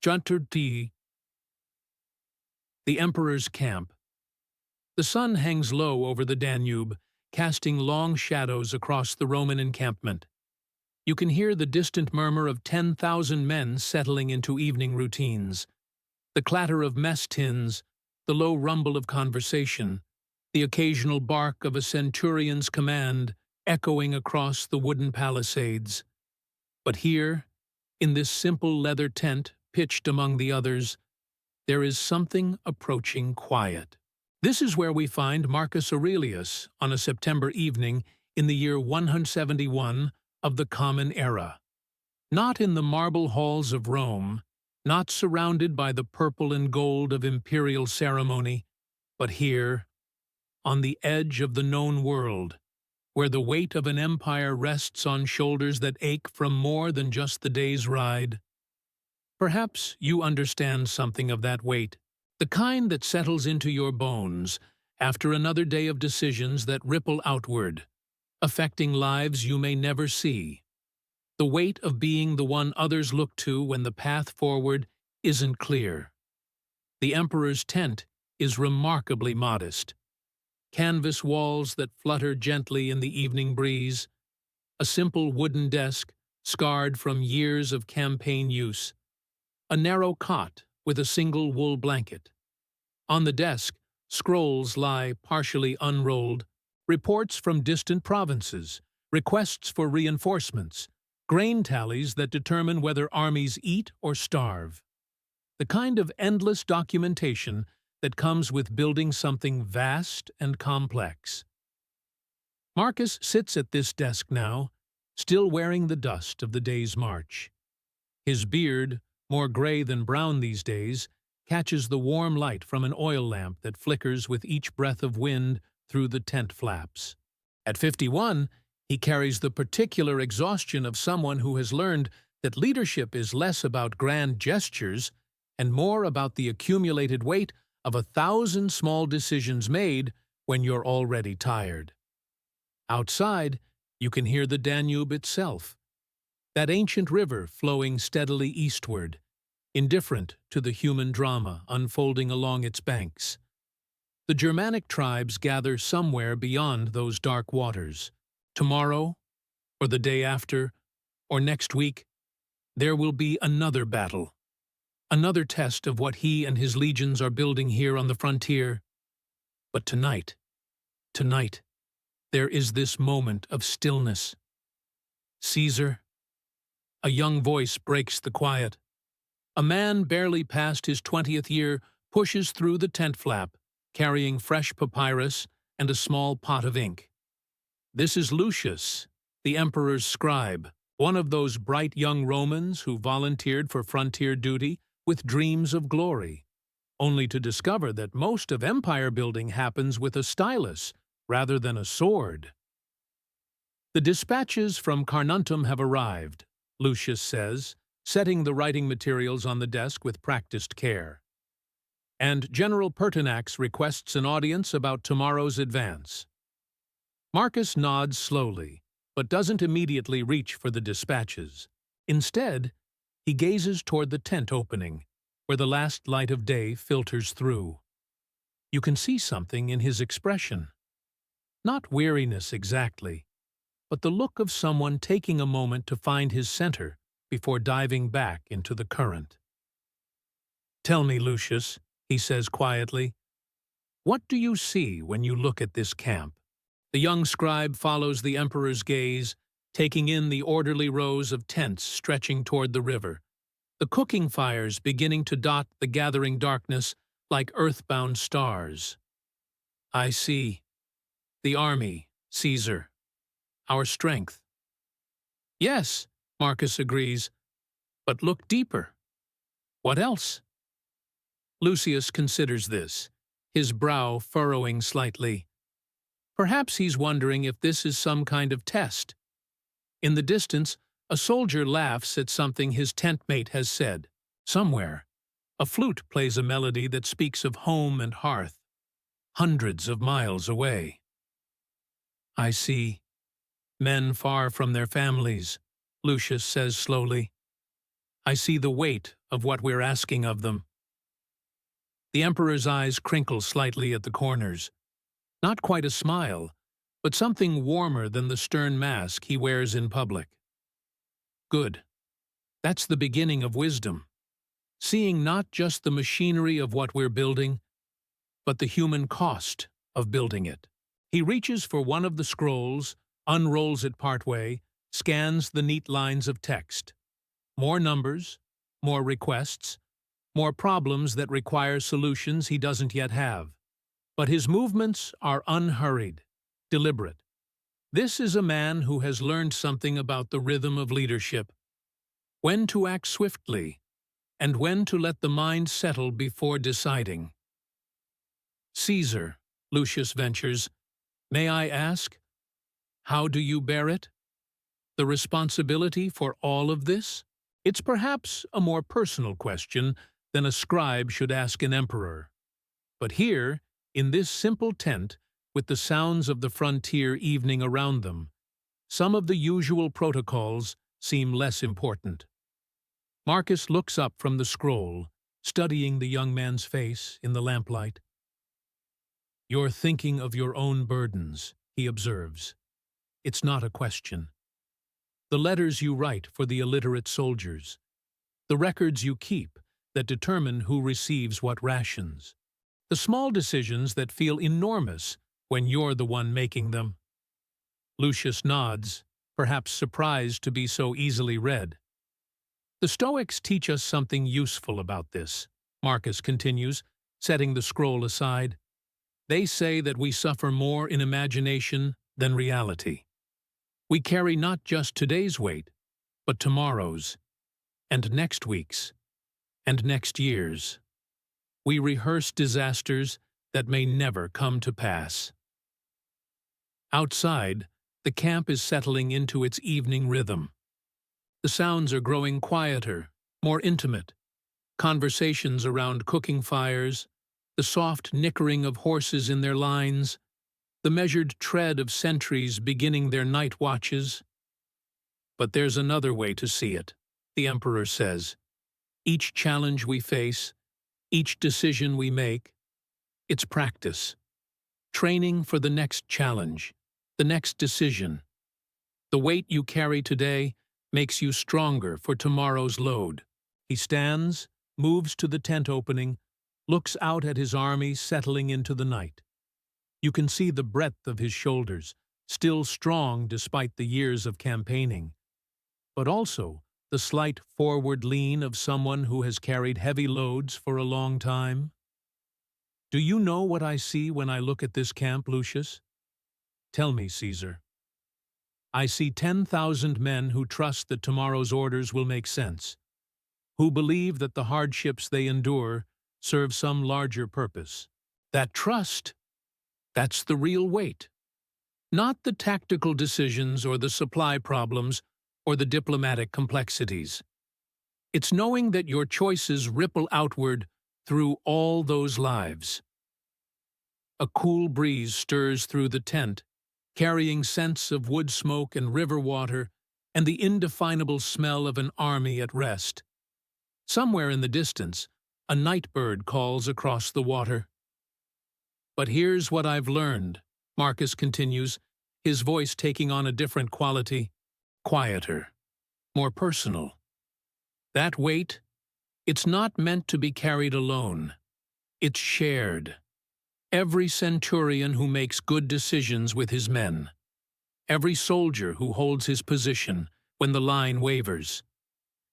Janturti, the emperor's camp. The sun hangs low over the Danube, casting long shadows across the Roman encampment. You can hear the distant murmur of 10,000 men settling into evening routines, the clatter of mess tins, the low rumble of conversation, the occasional bark of a centurion's command echoing across the wooden palisades. But here, in this simple leather tent pitched among the others, there is something approaching quiet. This is where we find Marcus Aurelius on a September evening in the year 171 of the Common Era. Not in the marble halls of Rome, not surrounded by the purple and gold of imperial ceremony, but here, on the edge of the known world, where the weight of an empire rests on shoulders that ache from more than just the day's ride. Perhaps you understand something of that weight, the kind that settles into your bones after another day of decisions that ripple outward, affecting lives you may never see. The weight of being the one others look to when the path forward isn't clear. The emperor's tent is remarkably modest. Canvas walls that flutter gently in the evening breeze, a simple wooden desk scarred from years of campaign use, a narrow cot with a single wool blanket. On the desk, scrolls lie partially unrolled, reports from distant provinces, requests for reinforcements, grain tallies that determine whether armies eat or starve. The kind of endless documentation that comes with building something vast and complex. Marcus sits at this desk now, still wearing the dust of the day's march. His beard, more gray than brown these days, catches the warm light from an oil lamp that flickers with each breath of wind through the tent flaps. At 51, he carries the particular exhaustion of someone who has learned that leadership is less about grand gestures and more about the accumulated weight of 1,000 small decisions made when you're already tired. Outside, you can hear the Danube itself, that ancient river flowing steadily eastward, indifferent to the human drama unfolding along its banks. The Germanic tribes gather somewhere beyond those dark waters. Tomorrow, or the day after, or next week, there will be another battle, another test of what he and his legions are building here on the frontier. But tonight, there is this moment of stillness. Caesar. A young voice breaks the quiet. A man barely past his 20th year pushes through the tent flap, carrying fresh papyrus and a small pot of ink. This is Lucius, the emperor's scribe, one of those bright young Romans who volunteered for frontier duty with dreams of glory, only to discover that most of empire building happens with a stylus rather than a sword. The dispatches from Carnuntum have arrived, Lucius says, setting the writing materials on the desk with practiced care. And General Pertinax requests an audience about tomorrow's advance. Marcus nods slowly, but doesn't immediately reach for the dispatches. Instead, he gazes toward the tent opening, where the last light of day filters through. You can see something in his expression. Not weariness exactly, but the look of someone taking a moment to find his center before diving back into the current. "Tell me, Lucius," he says quietly, "what do you see when you look at this camp?" The young scribe follows the emperor's gaze, taking in the orderly rows of tents stretching toward the river, the cooking fires beginning to dot the gathering darkness like earthbound stars. "I see. The army, Caesar. Our strength." "Yes," Marcus agrees, "but look deeper. What else?" Lucius considers this, his brow furrowing slightly. Perhaps he's wondering if this is some kind of test. In the distance, a soldier laughs at something his tent mate has said. Somewhere, a flute plays a melody that speaks of home and hearth, hundreds of miles away. "I see. Men far from their families," Lucius says slowly. "I see the weight of what we're asking of them. The emperor's eyes crinkle slightly at the corners. Not quite a smile, but something warmer than the stern mask he wears in public. Good. That's the beginning of wisdom. Seeing not just the machinery of what we're building, but the human cost of building it. He reaches for one of the scrolls, unrolls it partway, scans the neat lines of text. More numbers, more requests, more problems that require solutions he doesn't yet have. But his movements are unhurried, deliberate. This is a man who has learned something about the rhythm of leadership, when to act swiftly, and when to let the mind settle before deciding. Caesar, Lucius ventures, may I ask, how do you bear it? The responsibility for all of this? It's perhaps a more personal question than a scribe should ask an emperor. But here, in this simple tent, with the sounds of the frontier evening around them, some of the usual protocols seem less important. Marcus looks up from the scroll, studying the young man's face in the lamplight. You're thinking of your own burdens, he observes. It's not a question. The letters you write for the illiterate soldiers, the records you keep that determine who receives what rations, the small decisions that feel enormous when you're the one making them. Lucius nods, perhaps surprised to be so easily read. The Stoics teach us something useful about this, Marcus continues, setting the scroll aside. They say that we suffer more in imagination than reality. We carry not just today's weight, but tomorrow's, and next week's, and next year's. We rehearse disasters that may never come to pass. Outside, the camp is settling into its evening rhythm. The sounds are growing quieter, more intimate. Conversations around cooking fires, the soft nickering of horses in their lines, the measured tread of sentries beginning their night watches. But there's another way to see it, the emperor says. Each challenge we face, each decision we make, it's practice. Training for the next challenge, the next decision. The weight you carry today makes you stronger for tomorrow's load. He stands, moves to the tent opening, looks out at his army settling into the night. You can see the breadth of his shoulders, still strong despite the years of campaigning, but also the slight forward lean of someone who has carried heavy loads for a long time. Do you know what I see when I look at this camp, Lucius? Tell me, Caesar. I see 10,000 men who trust that tomorrow's orders will make sense, who believe that the hardships they endure serve some larger purpose. That trust, that's the real weight. Not the tactical decisions or the supply problems or the diplomatic complexities. It's knowing that your choices ripple outward through all those lives. A cool breeze stirs through the tent, carrying scents of wood smoke and river water and the indefinable smell of an army at rest. Somewhere in the distance, a night bird calls across the water. But here's what I've learned, Marcus continues, his voice taking on a different quality, quieter, more personal. That weight, it's not meant to be carried alone. It's shared. Every centurion who makes good decisions with his men. Every soldier who holds his position when the line wavers.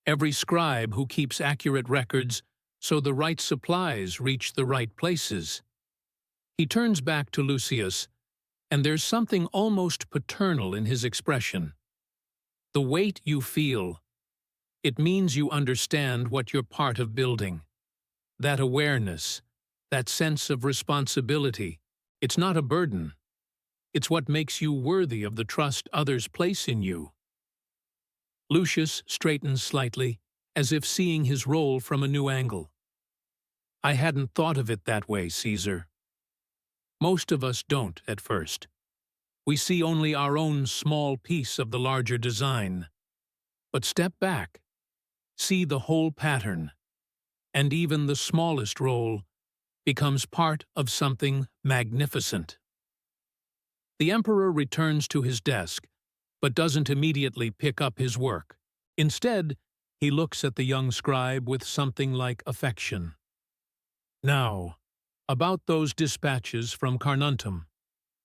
Every scribe who keeps accurate records so the right supplies reach the right places. He turns back to Lucius, and there's something almost paternal in his expression. The weight you feel, it means you understand what you're part of building. That awareness, that sense of responsibility, it's not a burden. It's what makes you worthy of the trust others place in you. Lucius straightens slightly, as if seeing his role from a new angle. I hadn't thought of it that way, Caesar. Most of us don't at first. We see only our own small piece of the larger design. But step back. See the whole pattern. and even the smallest role becomes part of something magnificent. The emperor returns to his desk, but doesn't immediately pick up his work. Instead, he looks at the young scribe with something like affection. Now, about those dispatches from Carnuntum,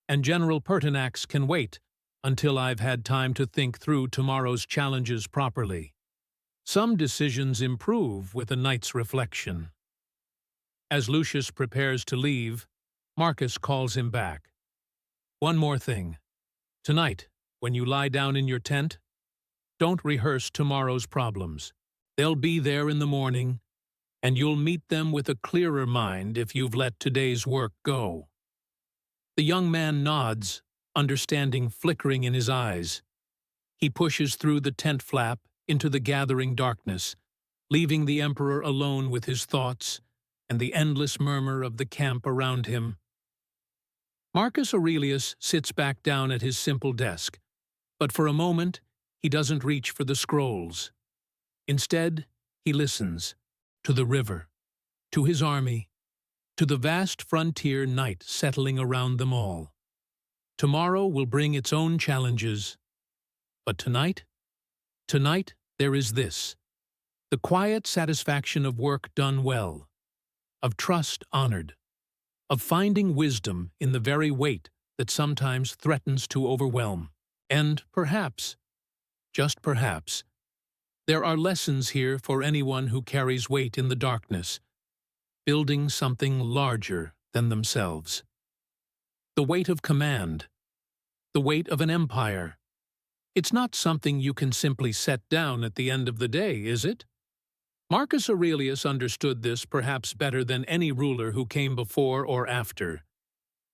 and General Pertinax can wait until I've had time to think through tomorrow's challenges properly. Some decisions improve with a night's reflection. As Lucius prepares to leave, Marcus calls him back. One more thing. Tonight, when you lie down in your tent, don't rehearse tomorrow's problems. They'll be there in the morning, and you'll meet them with a clearer mind if you've let today's work go. The young man nods, understanding flickering in his eyes. He pushes through the tent flap into the gathering darkness, leaving the emperor alone with his thoughts and the endless murmur of the camp around him. Marcus Aurelius sits back down at his simple desk, but for a moment he doesn't reach for the scrolls. Instead, he listens to the river, to his army, to the vast frontier night settling around them all. Tomorrow will bring its own challenges, but tonight there is this: the quiet satisfaction of work done well, of trust honored, of finding wisdom in the very weight that sometimes threatens to overwhelm. And perhaps, just perhaps, there are lessons here for anyone who carries weight in the darkness, building something larger than themselves. The weight of command, the weight of an empire. It's not something you can simply set down at the end of the day, is it? Marcus Aurelius understood this perhaps better than any ruler who came before or after.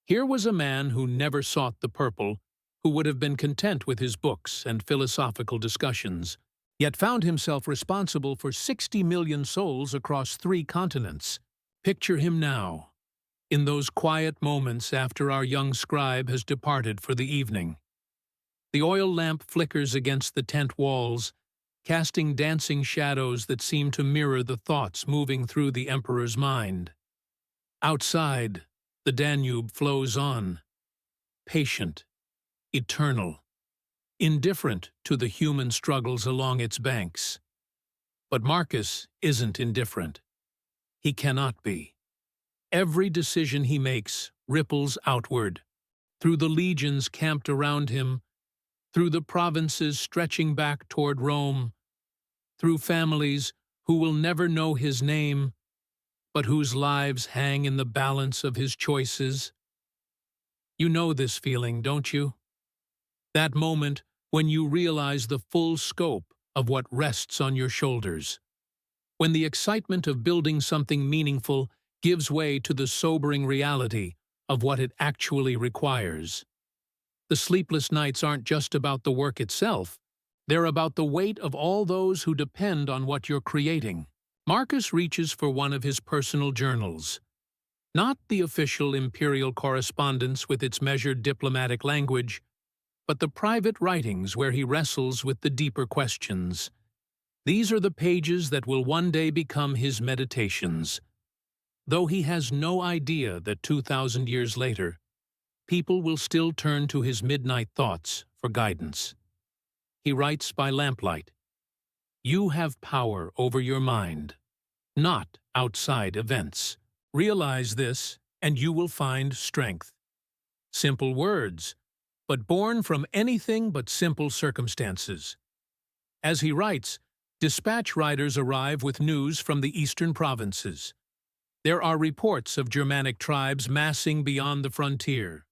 Here was a man who never sought the purple, who would have been content with his books and philosophical discussions, yet found himself responsible for 60 million souls across 3 continents. Picture him now, in those quiet moments after our young scribe has departed for the evening. The oil lamp flickers against the tent walls, casting dancing shadows that seem to mirror the thoughts moving through the emperor's mind. Outside, the Danube flows on, patient, eternal, indifferent to the human struggles along its banks. But Marcus isn't indifferent. He cannot be. Every decision he makes ripples outward, through the legions camped around him, through the provinces stretching back toward Rome, through families who will never know his name, but whose lives hang in the balance of his choices. You know this feeling, don't you? That moment when you realize the full scope of what rests on your shoulders. When the excitement of building something meaningful gives way to the sobering reality of what it actually requires. The sleepless nights aren't just about the work itself, they're about the weight of all those who depend on what you're creating. Marcus reaches for one of his personal journals. Not the official imperial correspondence with its measured diplomatic language, but the private writings where he wrestles with the deeper questions. These are the pages that will one day become his meditations. Though he has no idea that 2,000 years later, people will still turn to his midnight thoughts for guidance. He writes by lamplight. You have power over your mind, not outside events. Realize this, and you will find strength. Simple words, but born from anything but simple circumstances. As he writes, dispatch riders arrive with news from the eastern provinces. There are reports of Germanic tribes massing beyond the frontier.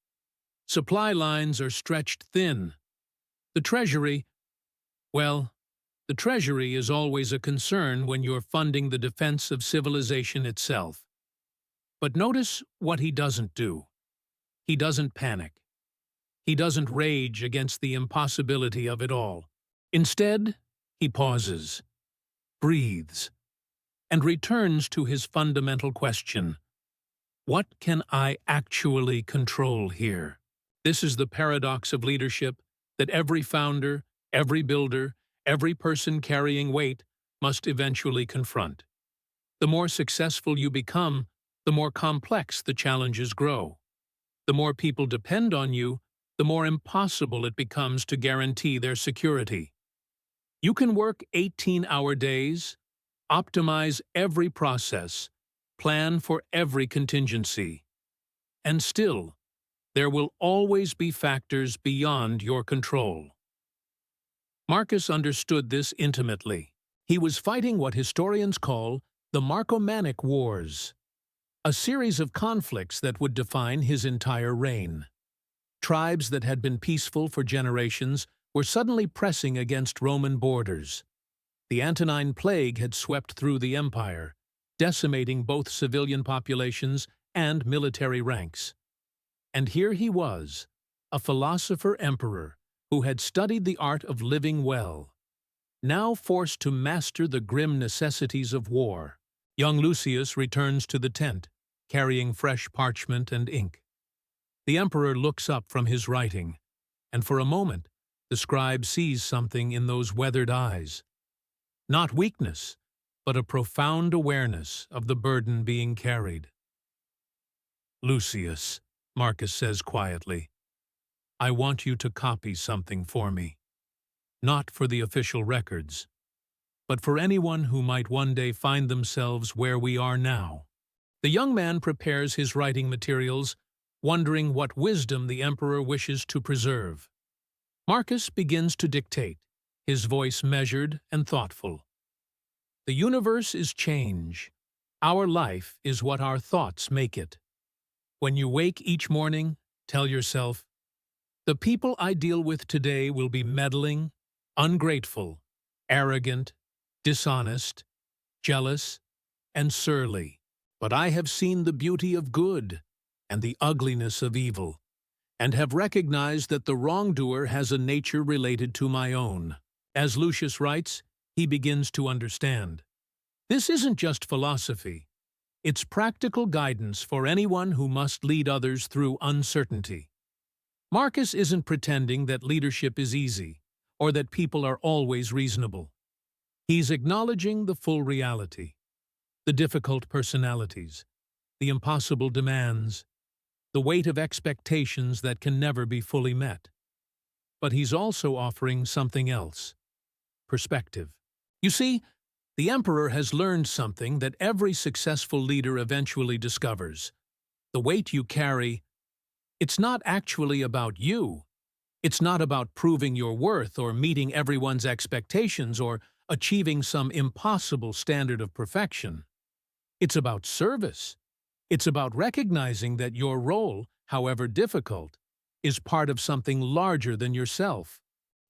Supply lines are stretched thin. The treasury is always a concern when you're funding the defense of civilization itself. But notice what he doesn't do. He doesn't panic. He doesn't rage against the impossibility of it all. Instead, he pauses, breathes, and returns to his fundamental question: what can I actually control here? This is the paradox of leadership that every founder, every builder, every person carrying weight must eventually confront. The more successful you become, the more complex the challenges grow. The more people depend on you, the more impossible it becomes to guarantee their security. You can work 18-hour days, optimize every process, plan for every contingency. And still, there will always be factors beyond your control. Marcus understood this intimately. He was fighting what historians call the Marcomannic Wars, a series of conflicts that would define his entire reign. Tribes that had been peaceful for generations were suddenly pressing against Roman borders. The Antonine Plague had swept through the empire, decimating both civilian populations and military ranks. And here he was, a philosopher-emperor who had studied the art of living well, now forced to master the grim necessities of war. Young Lucius returns to the tent, carrying fresh parchment and ink. The emperor looks up from his writing, and for a moment the scribe sees something in those weathered eyes. Not weakness, but a profound awareness of the burden being carried. "Lucius," Marcus says quietly, "I want you to copy something for me. Not for the official records, but for anyone who might one day find themselves where we are now." The young man prepares his writing materials, wondering what wisdom the emperor wishes to preserve. Marcus begins to dictate, his voice measured and thoughtful. "The universe is change. Our life is what our thoughts make it. When you wake each morning, tell yourself, 'The people I deal with today will be meddling, ungrateful, arrogant, dishonest, jealous, and surly. But I have seen the beauty of good and the ugliness of evil, and have recognized that the wrongdoer has a nature related to my own." As Lucius writes, he begins to understand. This isn't just philosophy. It's practical guidance for anyone who must lead others through uncertainty. Marcus isn't pretending that leadership is easy, or that people are always reasonable. He's acknowledging the full reality, the difficult personalities, the impossible demands, the weight of expectations that can never be fully met. But he's also offering something else: perspective. You see, the emperor has learned something that every successful leader eventually discovers. The weight you carry, it's not actually about you. It's not about proving your worth or meeting everyone's expectations or achieving some impossible standard of perfection. It's about service. It's about recognizing that your role, however difficult, is part of something larger than yourself.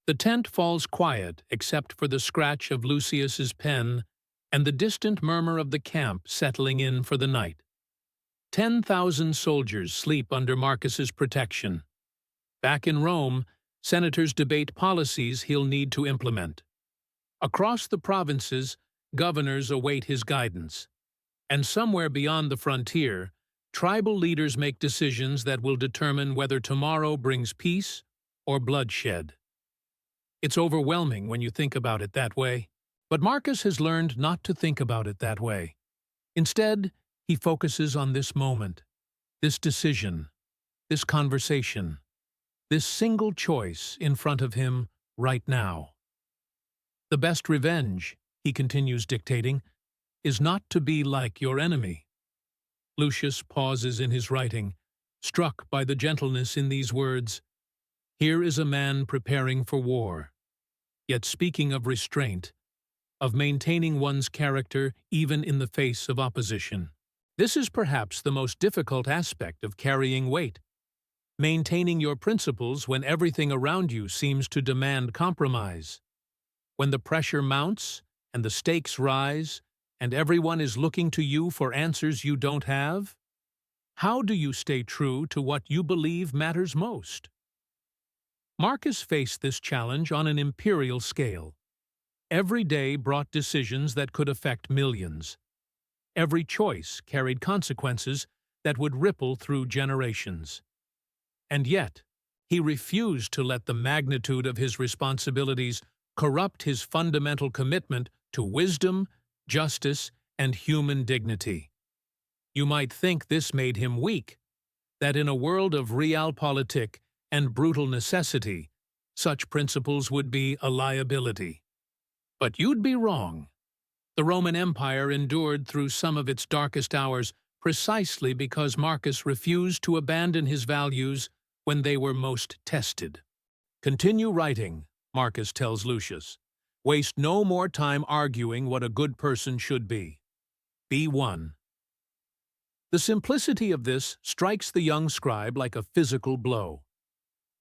The tent falls quiet except for the scratch of Lucius's pen and the distant murmur of the camp settling in for the night. 10,000 soldiers sleep under Marcus's protection. Back in Rome, senators debate policies he'll need to implement. Across the provinces, governors await his guidance. And somewhere beyond the frontier, tribal leaders make decisions that will determine whether tomorrow brings peace or bloodshed. It's overwhelming when you think about it that way. But Marcus has learned not to think about it that way. Instead, he focuses on this moment, this decision, this conversation, this single choice in front of him right now. "The best revenge," he continues dictating, "is not to be like your enemy." Lucius pauses in his writing, struck by the gentleness in these words. Here is a man preparing for war, yet speaking of restraint, of maintaining one's character even in the face of opposition. This is perhaps the most difficult aspect of carrying weight, maintaining your principles when everything around you seems to demand compromise. When the pressure mounts and the stakes rise, and everyone is looking to you for answers you don't have, how do you stay true to what you believe matters most? Marcus faced this challenge on an imperial scale. Every day brought decisions that could affect millions. Every choice carried consequences that would ripple through generations. And yet, he refused to let the magnitude of his responsibilities corrupt his fundamental commitment to wisdom, justice, and human dignity. You might think this made him weak, that in a world of realpolitik and brutal necessity, such principles would be a liability. But you'd be wrong. The Roman Empire endured through some of its darkest hours precisely because Marcus refused to abandon his values when they were most tested. Continue writing, Marcus tells Lucius. Waste no more time arguing what a good person should be. Be one. The simplicity of this strikes the young scribe like a physical blow.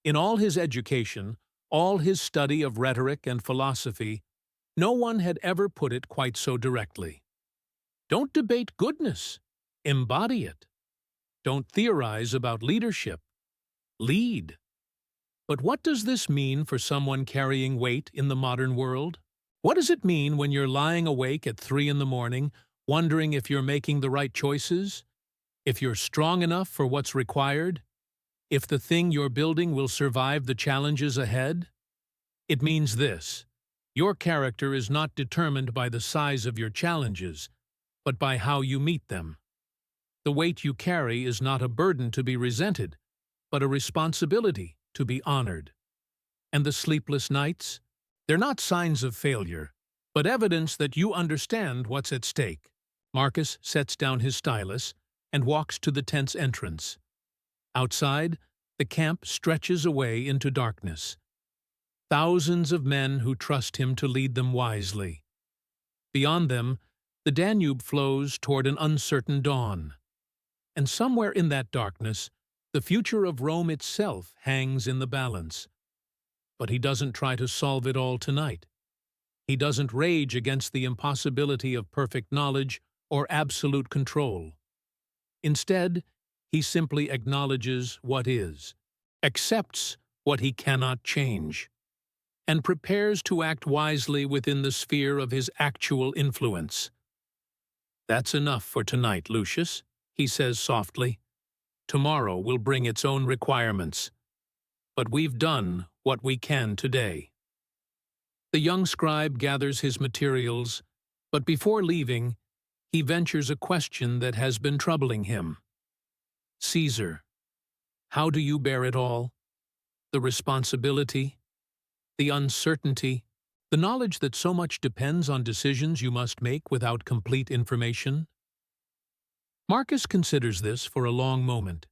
In all his education, all his study of rhetoric and philosophy, no one had ever put it quite so directly. Don't debate goodness. Embody it. Don't theorize about leadership. Lead. But what does this mean for someone carrying weight in the modern world? What does it mean when you're lying awake at 3 in the morning, wondering if you're making the right choices? If you're strong enough for what's required? If the thing you're building will survive the challenges ahead? It means this: your character is not determined by the size of your challenges, but by how you meet them. The weight you carry is not a burden to be resented, but a responsibility to be honored. And the sleepless nights? They're not signs of failure, but evidence that you understand what's at stake. Marcus sets down his stylus and walks to the tent's entrance. Outside, the camp stretches away into darkness. Thousands of men who trust him to lead them wisely. Beyond them, the Danube flows toward an uncertain dawn. And somewhere in that darkness, the future of Rome itself hangs in the balance. But he doesn't try to solve it all tonight. He doesn't rage against the impossibility of perfect knowledge or absolute control. Instead, he simply acknowledges what is, accepts what he cannot change, and prepares to act wisely within the sphere of his actual influence. That's enough for tonight, Lucius, he says softly. Tomorrow will bring its own requirements. But we've done what we can today. The young scribe gathers his materials, but before leaving, he ventures a question that has been troubling him. Caesar, how do you bear it all? The responsibility, the uncertainty, the knowledge that so much depends on decisions you must make without complete information? Marcus considers this for a long moment.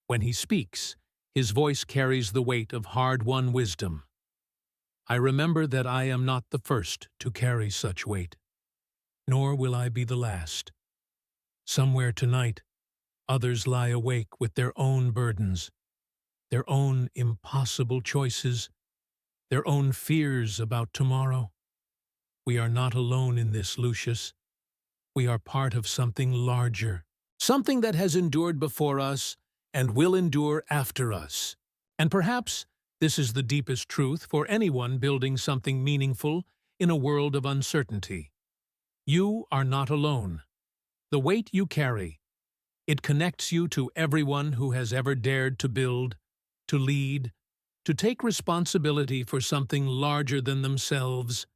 When he speaks, his voice carries the weight of hard-won wisdom. I remember that I am not the first to carry such weight, nor will I be the last. Somewhere tonight, others lie awake with their own burdens, their own impossible choices, their own fears about tomorrow. We are not alone in this, Lucius. We are part of something larger, something that has endured before us and will endure after us. And perhaps this is the deepest truth for anyone building something meaningful in a world of uncertainty. You are not alone. The weight you carry, it connects you to everyone who has ever dared to build, to lead, to take responsibility for something larger than themselves.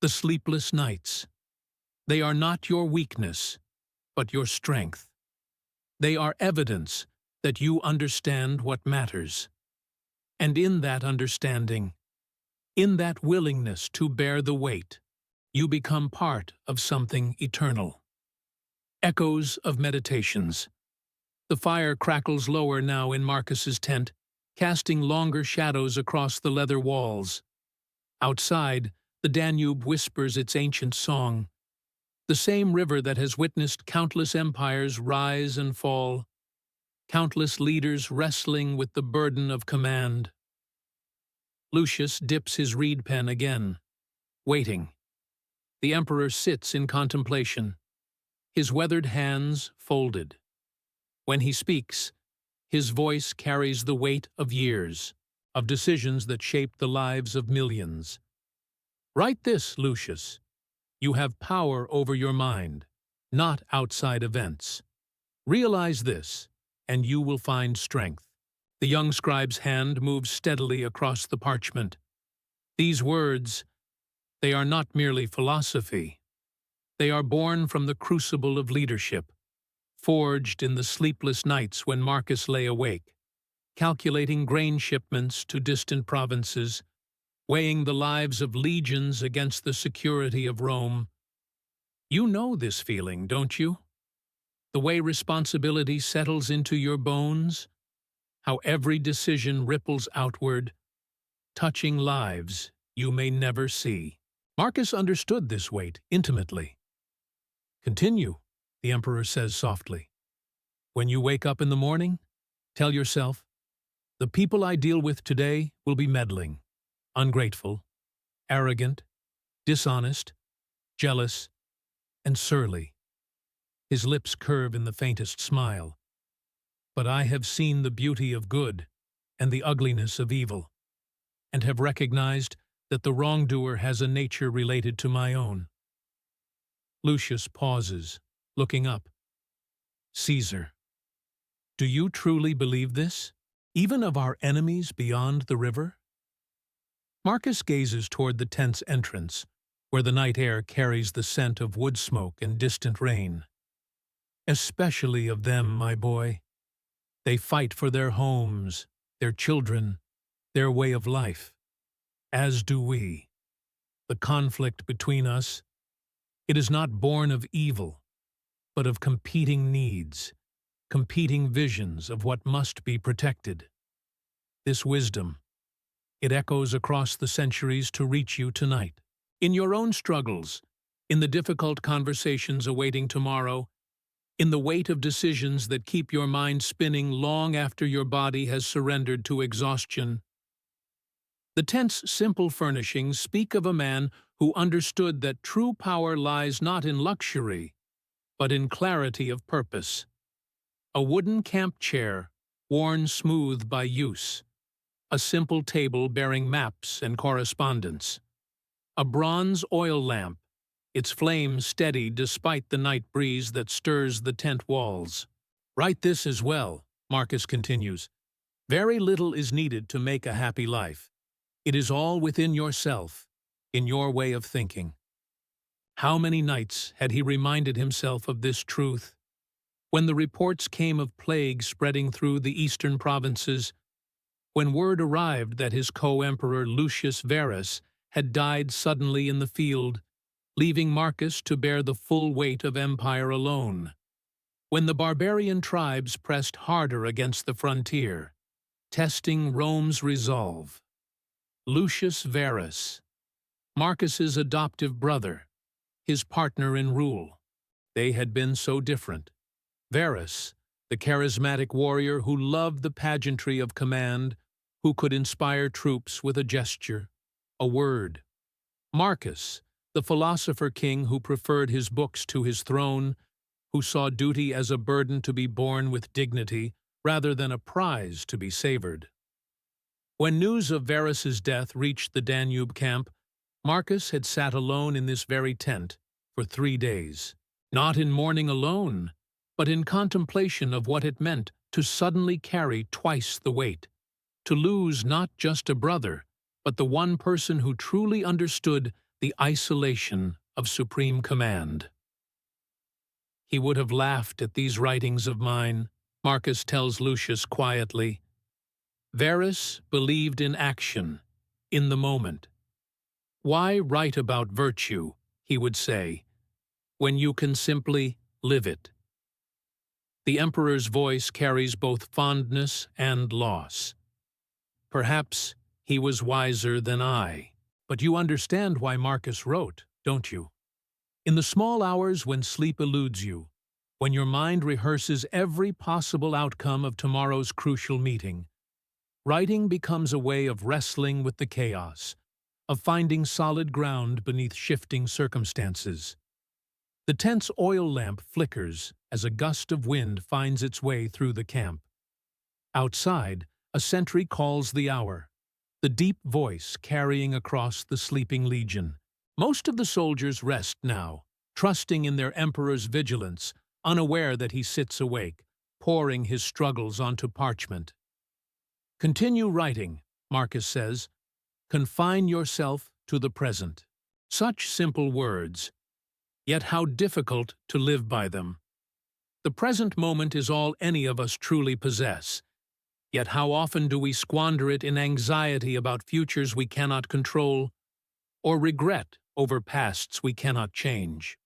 The sleepless nights. They are not your weakness, but your strength. They are evidence that you understand what matters. And in that understanding, in that willingness to bear the weight, you become part of something eternal. Echoes of meditations. The fire crackles lower now in Marcus's tent, casting longer shadows across the leather walls. Outside, the Danube whispers its ancient song, the same river that has witnessed countless empires rise and fall, countless leaders wrestling with the burden of command. Lucius dips his reed pen again, waiting. The emperor sits in contemplation, his weathered hands folded. When he speaks, his voice carries the weight of years, of decisions that shaped the lives of millions. Write this, Lucius. You have power over your mind, not outside events. Realize this, and you will find strength. The young scribe's hand moves steadily across the parchment. These words, they are not merely philosophy. They are born from the crucible of leadership, forged in the sleepless nights when Marcus lay awake, calculating grain shipments to distant provinces, weighing the lives of legions against the security of Rome. You know this feeling, don't you? The way responsibility settles into your bones, how every decision ripples outward, touching lives you may never see. Marcus understood this weight intimately. Continue, the emperor says softly. When you wake up in the morning, tell yourself, the people I deal with today will be meddling, ungrateful, arrogant, dishonest, jealous, and surly. His lips curve in the faintest smile. But I have seen the beauty of good and the ugliness of evil, and have recognized that the wrongdoer has a nature related to my own. Lucius pauses, looking up. Caesar, do you truly believe this, even of our enemies beyond the river? Marcus gazes toward the tent's entrance, where the night air carries the scent of wood smoke and distant rain. Especially of them, my boy. They fight for their homes, their children, their way of life. As do we. The conflict between us, it is not born of evil, but of competing needs, competing visions of what must be protected. This wisdom, it echoes across the centuries to reach you tonight. In your own struggles, in the difficult conversations awaiting tomorrow, in the weight of decisions that keep your mind spinning long after your body has surrendered to exhaustion. The tent's simple furnishings speak of a man who understood that true power lies not in luxury, but in clarity of purpose. A wooden camp chair, worn smooth by use. A simple table bearing maps and correspondence. A bronze oil lamp, its flame steady despite the night breeze that stirs the tent walls. Write this as well, Marcus continues. Very little is needed to make a happy life. It is all within yourself, in your way of thinking. How many nights had he reminded himself of this truth? When the reports came of plague spreading through the eastern provinces, when word arrived that his co-emperor Lucius Verus had died suddenly in the field, leaving Marcus to bear the full weight of empire alone. When the barbarian tribes pressed harder against the frontier, testing Rome's resolve. Lucius Verus, Marcus's adoptive brother, his partner in rule. They had been so different. Verus, the charismatic warrior who loved the pageantry of command, who could inspire troops with a gesture, a word. Marcus, the philosopher king who preferred his books to his throne, who saw duty as a burden to be borne with dignity rather than a prize to be savored. When news of Verus's death reached the Danube camp, Marcus had sat alone in this very tent for 3 days, not in mourning alone, but in contemplation of what it meant to suddenly carry twice the weight, to lose not just a brother, but the one person who truly understood the isolation of supreme command. He would have laughed at these writings of mine, Marcus tells Lucius quietly. Verus believed in action, in the moment. Why write about virtue, he would say, when you can simply live it? The emperor's voice carries both fondness and loss. Perhaps he was wiser than I. But you understand why Marcus wrote, don't you? In the small hours when sleep eludes you, when your mind rehearses every possible outcome of tomorrow's crucial meeting, writing becomes a way of wrestling with the chaos, of finding solid ground beneath shifting circumstances. The tent's oil lamp flickers as a gust of wind finds its way through the camp. Outside, a sentry calls the hour, the deep voice carrying across the sleeping legion. Most of the soldiers rest now, trusting in their emperor's vigilance, unaware that he sits awake, pouring his struggles onto parchment. Continue writing, Marcus says. Confine yourself to the present. Such simple words, yet how difficult to live by them. The present moment is all any of us truly possess, yet how often do we squander it in anxiety about futures we cannot control, or regret over pasts we cannot change.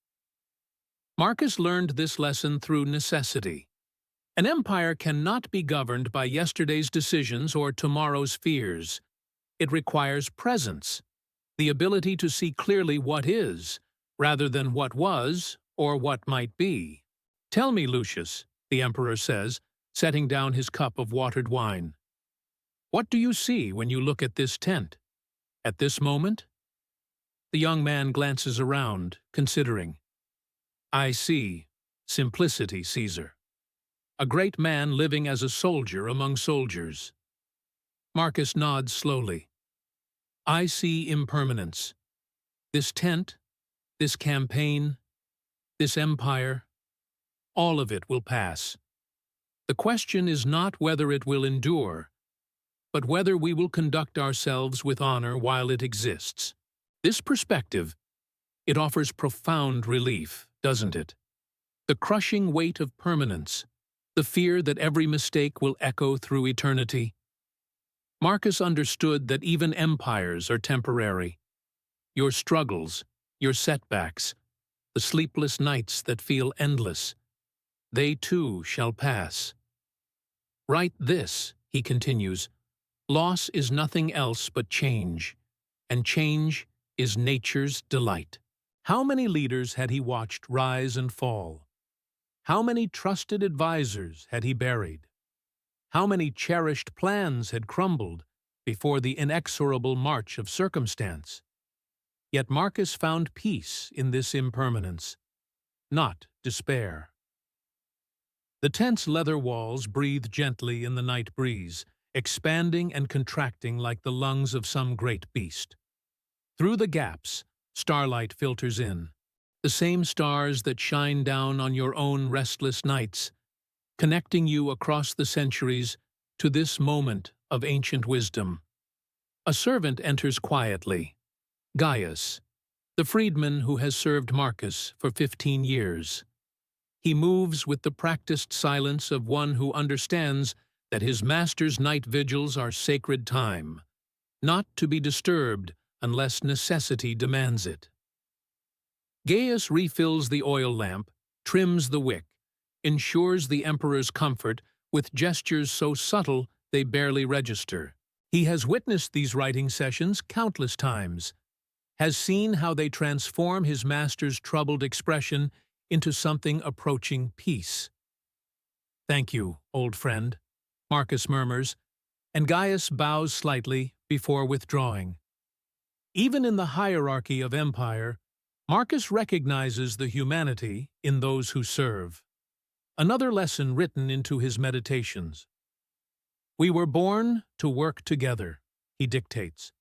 Marcus learned this lesson through necessity. An empire cannot be governed by yesterday's decisions or tomorrow's fears. It requires presence, the ability to see clearly what is, rather than what was or what might be. "Tell me, Lucius," the emperor says, setting down his cup of watered wine. "What do you see when you look at this tent? At this moment?" The young man glances around, considering. "I see simplicity, Caesar. A great man living as a soldier among soldiers." Marcus nods slowly. "I see impermanence. This tent, this campaign, this empire, all of it will pass. The question is not whether it will endure, but whether we will conduct ourselves with honor while it exists." This perspective, it offers profound relief, doesn't it? The crushing weight of permanence, the fear that every mistake will echo through eternity. Marcus understood that even empires are temporary. Your struggles, your setbacks, the sleepless nights that feel endless, they too shall pass. "Write this," he continues, "loss is nothing else but change, and change is nature's delight." How many leaders had he watched rise and fall? How many trusted advisers had he buried? How many cherished plans had crumbled before the inexorable march of circumstance? Yet Marcus found peace in this impermanence, not despair. The tent's leather walls breathe gently in the night breeze, expanding and contracting like the lungs of some great beast. Through the gaps, starlight filters in, the same stars that shine down on your own restless nights, connecting you across the centuries to this moment of ancient wisdom. A servant enters quietly, Gaius, the freedman who has served Marcus for 15 years. He moves with the practiced silence of one who understands that his master's night vigils are sacred time, not to be disturbed unless necessity demands it. Gaius refills the oil lamp, trims the wick, ensures the emperor's comfort with gestures so subtle they barely register. He has witnessed these writing sessions countless times, has seen how they transform his master's troubled expression into something approaching peace. "Thank you, old friend," Marcus murmurs, and Gaius bows slightly before withdrawing. Even in the hierarchy of empire, Marcus recognizes the humanity in those who serve. Another lesson written into his meditations. "We were born to work together," he dictates,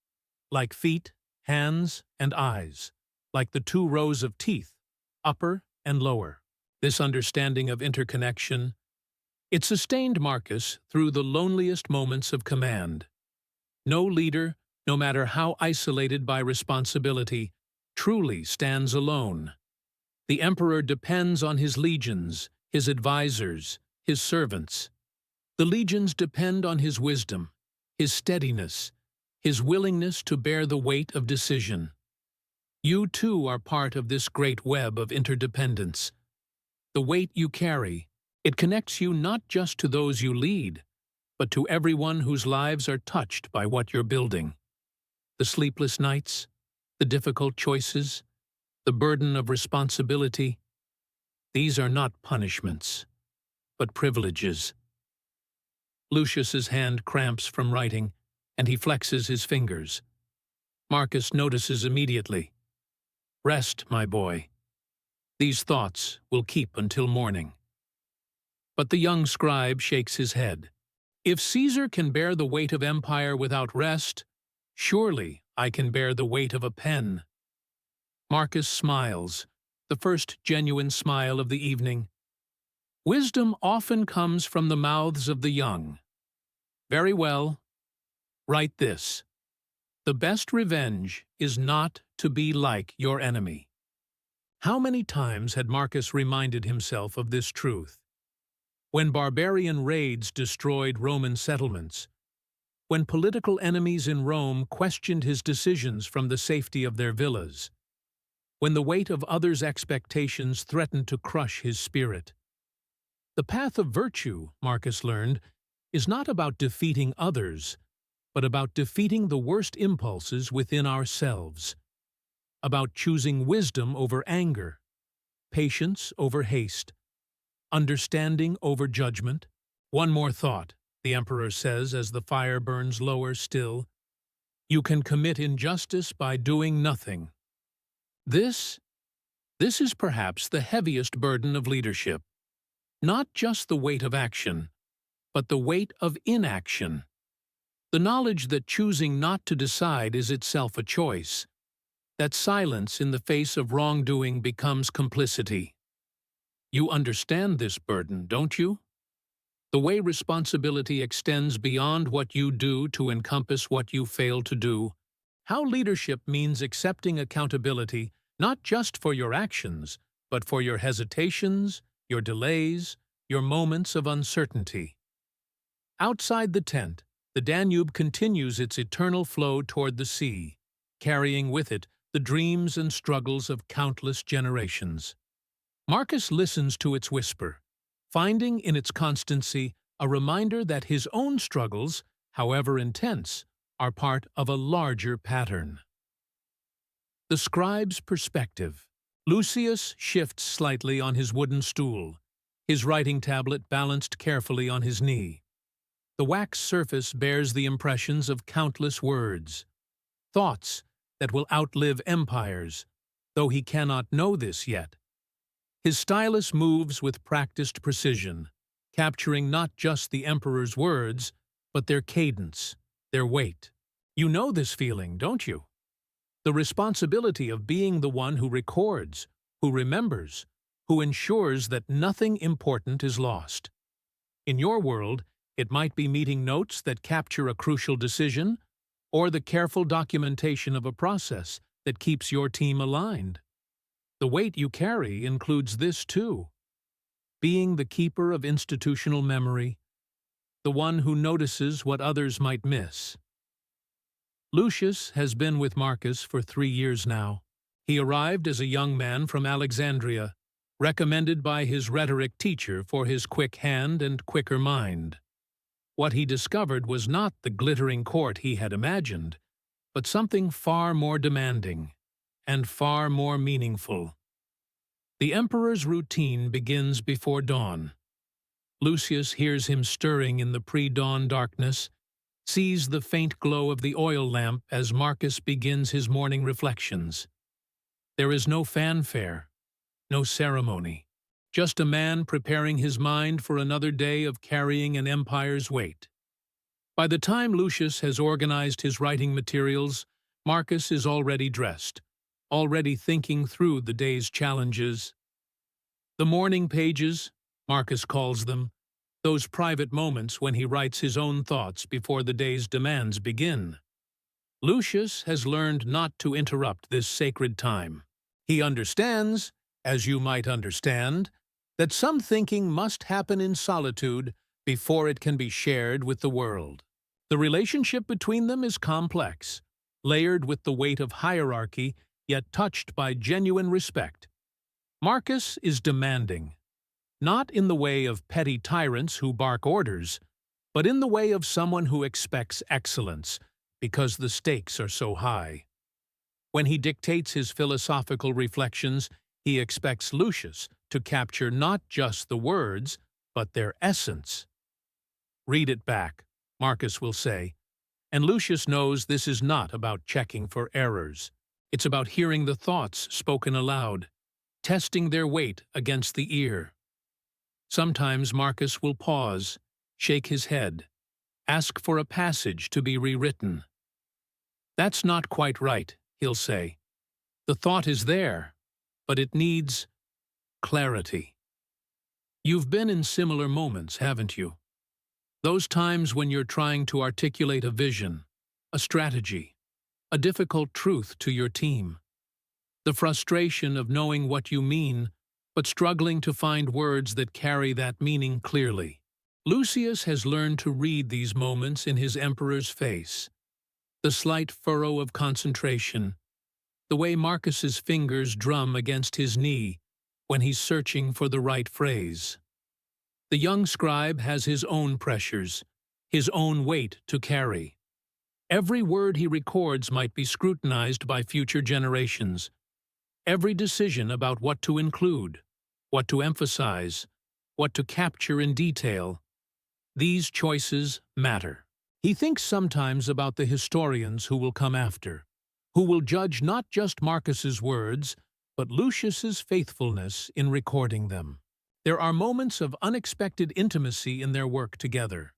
"like feet, hands, and eyes, like the 2 rows of teeth, upper and lower." This understanding of interconnection, it sustained Marcus through the loneliest moments of command. No leader, no matter how isolated by responsibility, truly stands alone. The emperor depends on his legions, his advisors, his servants. The legions depend on his wisdom, his steadiness, his willingness to bear the weight of decision. You too are part of this great web of interdependence. The weight you carry, it connects you not just to those you lead, but to everyone whose lives are touched by what you're building. The sleepless nights, the difficult choices, the burden of responsibility, these are not punishments, but privileges. Lucius's hand cramps from writing, and he flexes his fingers. Marcus notices immediately. "Rest, my boy. These thoughts will keep until morning." But the young scribe shakes his head. "If Caesar can bear the weight of empire without rest, surely I can bear the weight of a pen." Marcus smiles, the first genuine smile of the evening. "Wisdom often comes from the mouths of the young. Very well. Write this. The best revenge is not to be like your enemy." How many times had Marcus reminded himself of this truth? When barbarian raids destroyed Roman settlements, when political enemies in Rome questioned his decisions from the safety of their villas, when the weight of others' expectations threatened to crush his spirit. The path of virtue, Marcus learned, is not about defeating others, but about defeating the worst impulses within ourselves, about choosing wisdom over anger, patience over haste, understanding over judgment. One more thought, the emperor says as the fire burns lower still. You can commit injustice by doing nothing. This is perhaps the heaviest burden of leadership. Not just the weight of action, but the weight of inaction. The knowledge that choosing not to decide is itself a choice, that silence in the face of wrongdoing becomes complicity. You understand this burden, don't you? The way responsibility extends beyond what you do to encompass what you fail to do. How leadership means accepting accountability not just for your actions, but for your hesitations, your delays, your moments of uncertainty. Outside the tent, the Danube continues its eternal flow toward the sea, carrying with it the dreams and struggles of countless generations. Marcus listens to its whisper, finding in its constancy a reminder that his own struggles, however intense, are part of a larger pattern. The scribe's perspective. Lucius shifts slightly on his wooden stool, his writing tablet balanced carefully on his knee. The wax surface bears the impressions of countless words, thoughts that will outlive empires, though he cannot know this yet. His stylus moves with practiced precision, capturing not just the emperor's words, but their cadence, their weight. You know this feeling, don't you? The responsibility of being the one who records, who remembers, who ensures that nothing important is lost. In your world, it might be meeting notes that capture a crucial decision, or the careful documentation of a process that keeps your team aligned. The weight you carry includes this too: being the keeper of institutional memory, the one who notices what others might miss. Lucius has been with Marcus for 3 years now. He arrived as a young man from Alexandria, recommended by his rhetoric teacher for his quick hand and quicker mind. What he discovered was not the glittering court he had imagined, but something far more demanding and far more meaningful. The emperor's routine begins before dawn. Lucius hears him stirring in the pre-dawn darkness, sees the faint glow of the oil lamp as Marcus begins his morning reflections. There is no fanfare, no ceremony, just a man preparing his mind for another day of carrying an empire's weight. By the time Lucius has organized his writing materials, Marcus is already dressed, already thinking through the day's challenges. The morning pages, Marcus calls them, those private moments when he writes his own thoughts before the day's demands begin. Lucius has learned not to interrupt this sacred time. He understands, as you might understand, that some thinking must happen in solitude before it can be shared with the world. The relationship between them is complex, layered with the weight of hierarchy, yet touched by genuine respect. Marcus is demanding, not in the way of petty tyrants who bark orders, but in the way of someone who expects excellence, because the stakes are so high. When he dictates his philosophical reflections, he expects Lucius to capture not just the words, but their essence. Read it back, Marcus will say, and Lucius knows this is not about checking for errors. It's about hearing the thoughts spoken aloud, testing their weight against the ear. Sometimes Marcus will pause, shake his head, ask for a passage to be rewritten. That's not quite right, he'll say. The thought is there, but it needs clarity. You've been in similar moments, haven't you? Those times when you're trying to articulate a vision, a strategy, a difficult truth to your team. The frustration of knowing what you mean, but struggling to find words that carry that meaning clearly. Lucius has learned to read these moments in his emperor's face. The slight furrow of concentration, the way Marcus's fingers drum against his knee when he's searching for the right phrase. The young scribe has his own pressures, his own weight to carry. Every word he records might be scrutinized by future generations. Every decision about what to include, what to emphasize, what to capture in detail, these choices matter. He thinks sometimes about the historians who will come after, who will judge not just Marcus's words, but Lucius's faithfulness in recording them. There are moments of unexpected intimacy in their work together.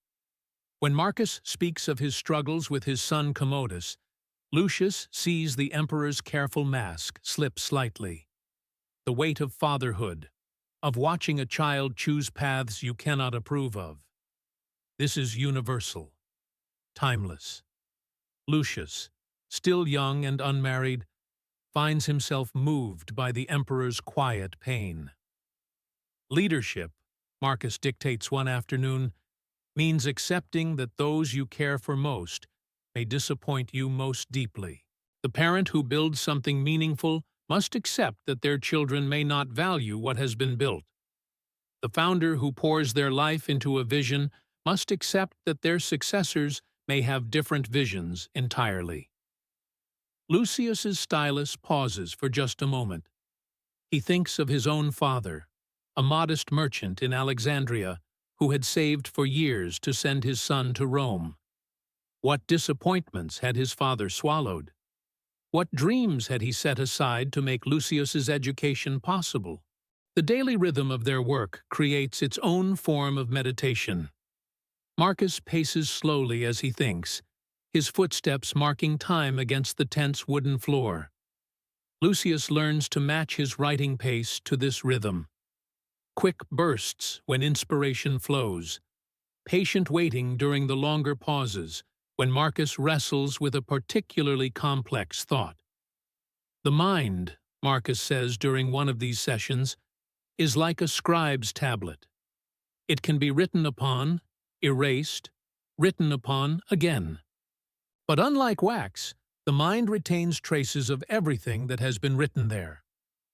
When Marcus speaks of his struggles with his son Commodus, Lucius sees the emperor's careful mask slip slightly. The weight of fatherhood, of watching a child choose paths you cannot approve of. This is universal, timeless. Lucius, still young and unmarried, finds himself moved by the emperor's quiet pain. Leadership, Marcus dictates one afternoon, means accepting that those you care for most may disappoint you most deeply. The parent who builds something meaningful must accept that their children may not value what has been built. The founder who pours their life into a vision must accept that their successors may have different visions entirely. Lucius's stylus pauses for just a moment. He thinks of his own father, a modest merchant in Alexandria who had saved for years to send his son to Rome. What disappointments had his father swallowed? What dreams had he set aside to make Lucius's education possible? The daily rhythm of their work creates its own form of meditation. Marcus paces slowly as he thinks, his footsteps marking time against the tense wooden floor. Lucius learns to match his writing pace to this rhythm. Quick bursts when inspiration flows, patient waiting during the longer pauses when Marcus wrestles with a particularly complex thought. The mind, Marcus says during one of these sessions, is like a scribe's tablet. It can be written upon, erased, written upon again. But unlike wax, the mind retains traces of everything that has been written there.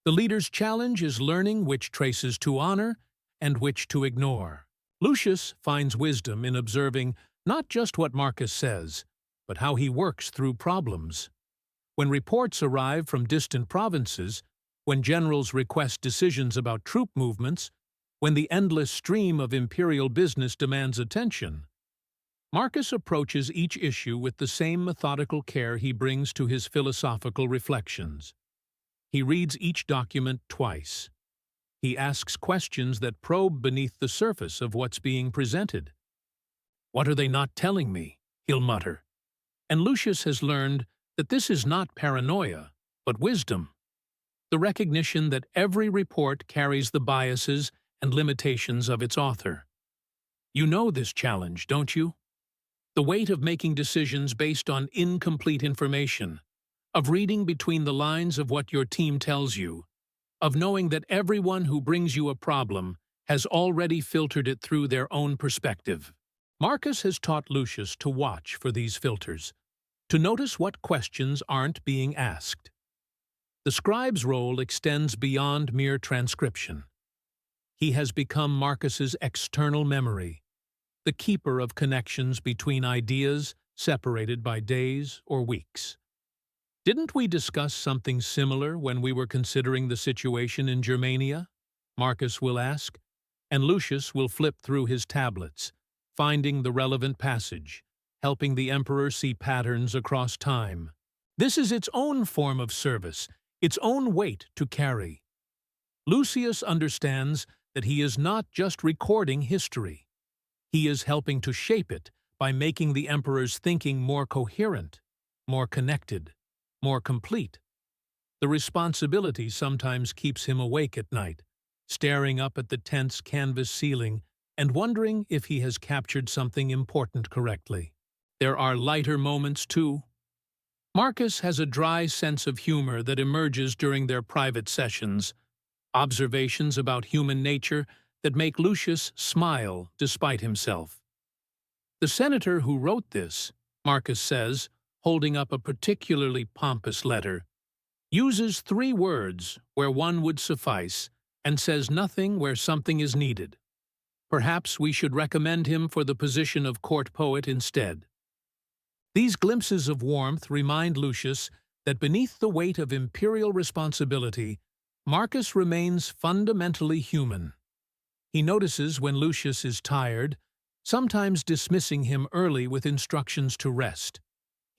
The leader's challenge is learning which traces to honor and which to ignore. Lucius finds wisdom in observing not just what Marcus says, but how he works through problems. When reports arrive from distant provinces, when generals request decisions about troop movements, when the endless stream of imperial business demands attention, Marcus approaches each issue with the same methodical care he brings to his philosophical reflections. He reads each document twice. He asks questions that probe beneath the surface of what's being presented. "What are they not telling me?" he'll mutter. And Lucius has learned that this is not paranoia, but wisdom. The recognition that every report carries the biases and limitations of its author. You know this challenge, don't you? The weight of making decisions based on incomplete information, of reading between the lines of what your team tells you, of knowing that everyone who brings you a problem has already filtered it through their own perspective. Marcus has taught Lucius to watch for these filters, to notice what questions aren't being asked. The scribe's role extends beyond mere transcription. He has become Marcus's external memory, the keeper of connections between ideas separated by days or weeks. Didn't we discuss something similar when we were considering the situation in Germania? Marcus will ask, and Lucius will flip through his tablets, finding the relevant passage, helping the emperor see patterns across time. This is its own form of service, its own weight to carry. Lucius understands that he is not just recording history. He is helping to shape it by making the emperor's thinking more coherent, more connected, more complete. The responsibility sometimes keeps him awake at night, staring up at the tense canvas ceiling and wondering if he has captured something important correctly. There are lighter moments too. Marcus has a dry sense of humor that emerges during their private sessions, observations about human nature that make Lucius smile despite himself. The senator who wrote this, Marcus says, holding up a particularly pompous letter, uses 3 words where one would suffice and says nothing where something is needed. Perhaps we should recommend him for the position of court poet instead. These glimpses of warmth remind Lucius that beneath the weight of imperial responsibility, Marcus remains fundamentally human. He notices when Lucius is tired, sometimes dismissing him early with instructions to rest.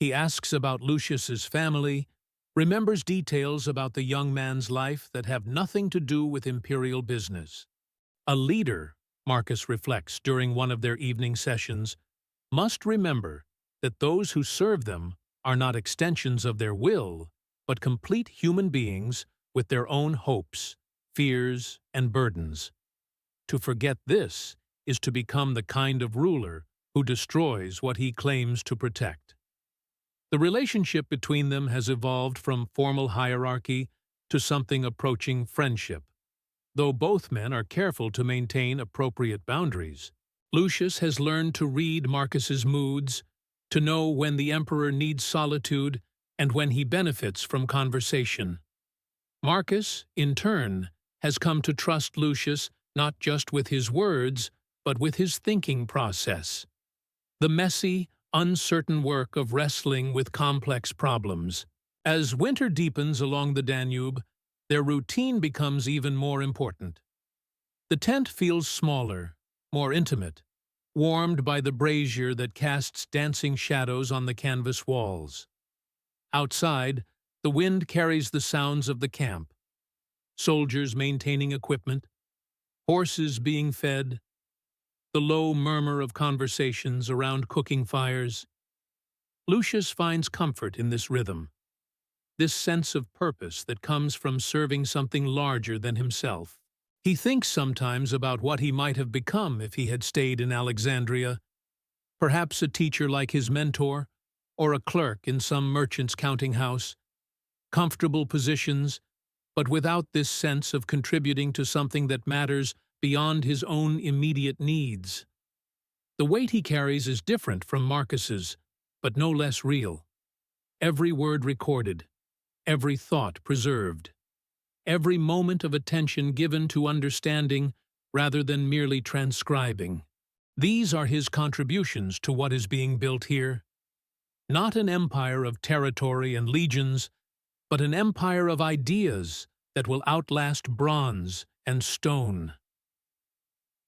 He asks about Lucius's family, remembers details about the young man's life that have nothing to do with imperial business. A leader, Marcus reflects during one of their evening sessions, must remember that those who serve them are not extensions of their will, but complete human beings with their own hopes, fears, and burdens. To forget this is to become the kind of ruler who destroys what he claims to protect. The relationship between them has evolved from formal hierarchy to something approaching friendship. Though both men are careful to maintain appropriate boundaries, Lucius has learned to read Marcus's moods, to know when the emperor needs solitude and when he benefits from conversation. Marcus, in turn, has come to trust Lucius not just with his words, but with his thinking process. The messy, uncertain work of wrestling with complex problems. As winter deepens along the Danube, their routine becomes even more important. The tent feels smaller, more intimate, warmed by the brazier that casts dancing shadows on the canvas walls. Outside, the wind carries the sounds of the camp. Soldiers maintaining equipment, horses being fed, the low murmur of conversations around cooking fires. Lucius finds comfort in this rhythm, this sense of purpose that comes from serving something larger than himself. He thinks sometimes about what he might have become if he had stayed in Alexandria, perhaps a teacher like his mentor, or a clerk in some merchant's counting house. Comfortable positions, but without this sense of contributing to something that matters beyond his own immediate needs. The weight he carries is different from Marcus's, but no less real. Every word recorded, every thought preserved, every moment of attention given to understanding rather than merely transcribing. These are his contributions to what is being built here. Not an empire of territory and legions, but an empire of ideas that will outlast bronze and stone.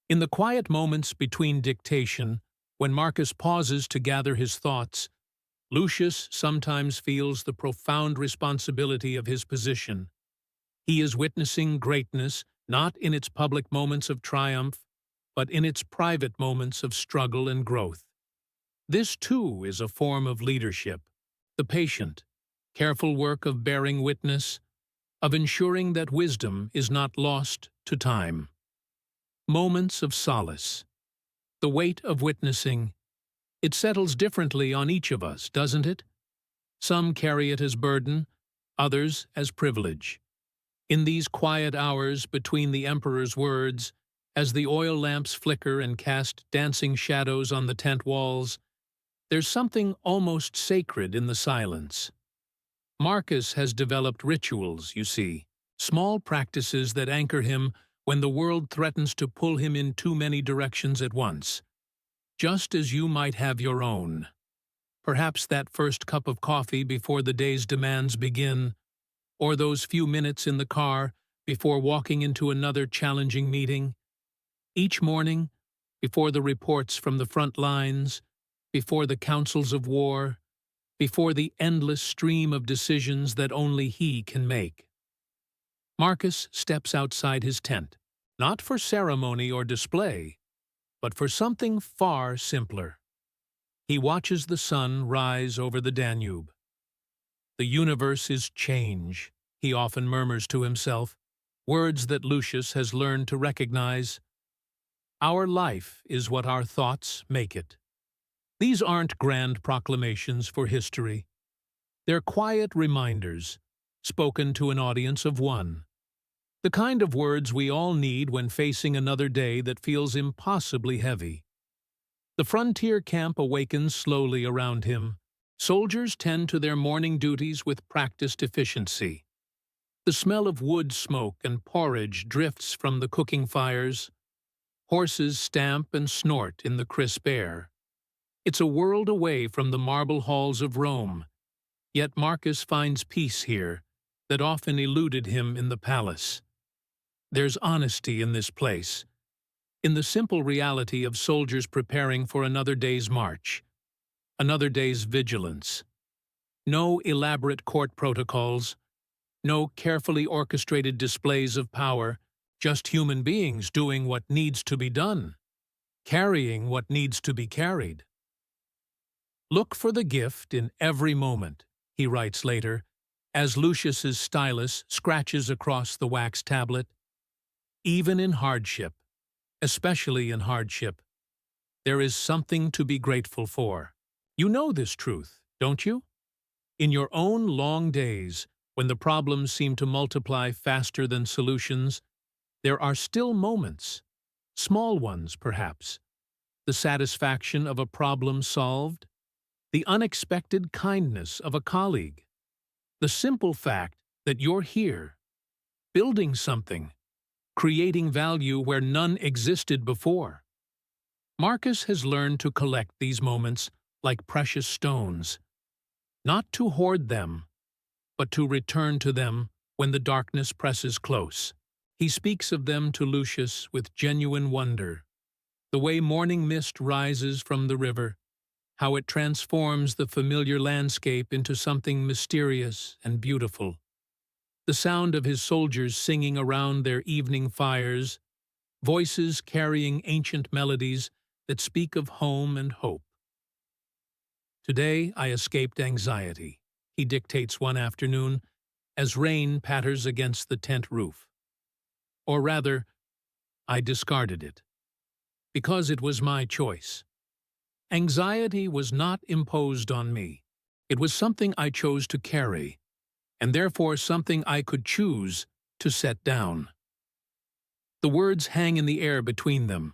In the quiet moments between dictation, when Marcus pauses to gather his thoughts, Lucius sometimes feels the profound responsibility of his position. He is witnessing greatness not in its public moments of triumph, but in its private moments of struggle and growth. This, too, is a form of leadership, the patient, careful work of bearing witness, of ensuring that wisdom is not lost to time. Moments of solace. The weight of witnessing. It settles differently on each of us, doesn't it? Some carry it as burden, others as privilege. In these quiet hours between the emperor's words, as the oil lamps flicker and cast dancing shadows on the tent walls, there's something almost sacred in the silence. Marcus has developed rituals, you see, small practices that anchor him when the world threatens to pull him in too many directions at once, just as you might have your own. Perhaps that first cup of coffee before the day's demands begin, or those few minutes in the car before walking into another challenging meeting. Each morning, before the reports from the front lines, before the councils of war, before the endless stream of decisions that only he can make. Marcus steps outside his tent, not for ceremony or display, but for something far simpler. He watches the sun rise over the Danube. The universe is change, he often murmurs to himself, words that Lucius has learned to recognize. Our life is what our thoughts make it. These aren't grand proclamations for history. They're quiet reminders, spoken to an audience of one. The kind of words we all need when facing another day that feels impossibly heavy. The frontier camp awakens slowly around him. Soldiers tend to their morning duties with practiced efficiency. The smell of wood smoke and porridge drifts from the cooking fires. Horses stamp and snort in the crisp air. It's a world away from the marble halls of Rome, yet Marcus finds peace here that often eluded him in the palace. There's honesty in this place, in the simple reality of soldiers preparing for another day's march, another day's vigilance. No elaborate court protocols, no carefully orchestrated displays of power, just human beings doing what needs to be done, carrying what needs to be carried. Look for the gift in every moment, he writes later, as Lucius's stylus scratches across the wax tablet. Even in hardship, especially in hardship, there is something to be grateful for. You know this truth, don't you? In your own long days, when the problems seem to multiply faster than solutions, there are still moments, small ones perhaps, the satisfaction of a problem solved, the unexpected kindness of a colleague, the simple fact that you're here, building something, creating value where none existed before. Marcus has learned to collect these moments like precious stones, not to hoard them, but to return to them when the darkness presses close. He speaks of them to Lucius with genuine wonder, the way morning mist rises from the river, how it transforms the familiar landscape into something mysterious and beautiful. The sound of his soldiers singing around their evening fires, voices carrying ancient melodies that speak of home and hope. Today I escaped anxiety, he dictates one afternoon, as rain patters against the tent roof. Or rather, I discarded it, because it was my choice. Anxiety was not imposed on me. It was something I chose to carry, and therefore something I could choose to set down. The words hang in the air between them.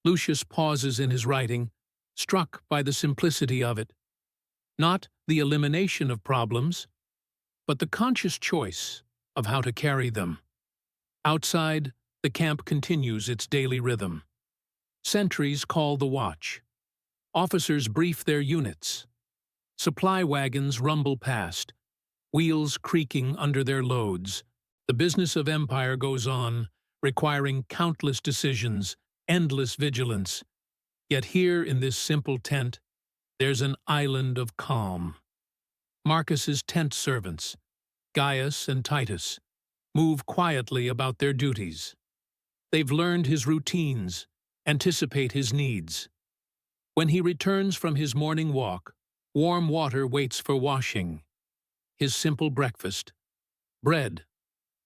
Lucius pauses in his writing, struck by the simplicity of it. Not the elimination of problems, but the conscious choice of how to carry them. Outside, the camp continues its daily rhythm. Sentries call the watch. Officers brief their units. Supply wagons rumble past, wheels creaking under their loads. The business of empire goes on, requiring countless decisions, endless vigilance. Yet here in this simple tent, there's an island of calm. Marcus's tent servants, Gaius and Titus, move quietly about their duties. They've learned his routines, anticipate his needs. When he returns from his morning walk, warm water waits for washing. His simple breakfast, bread,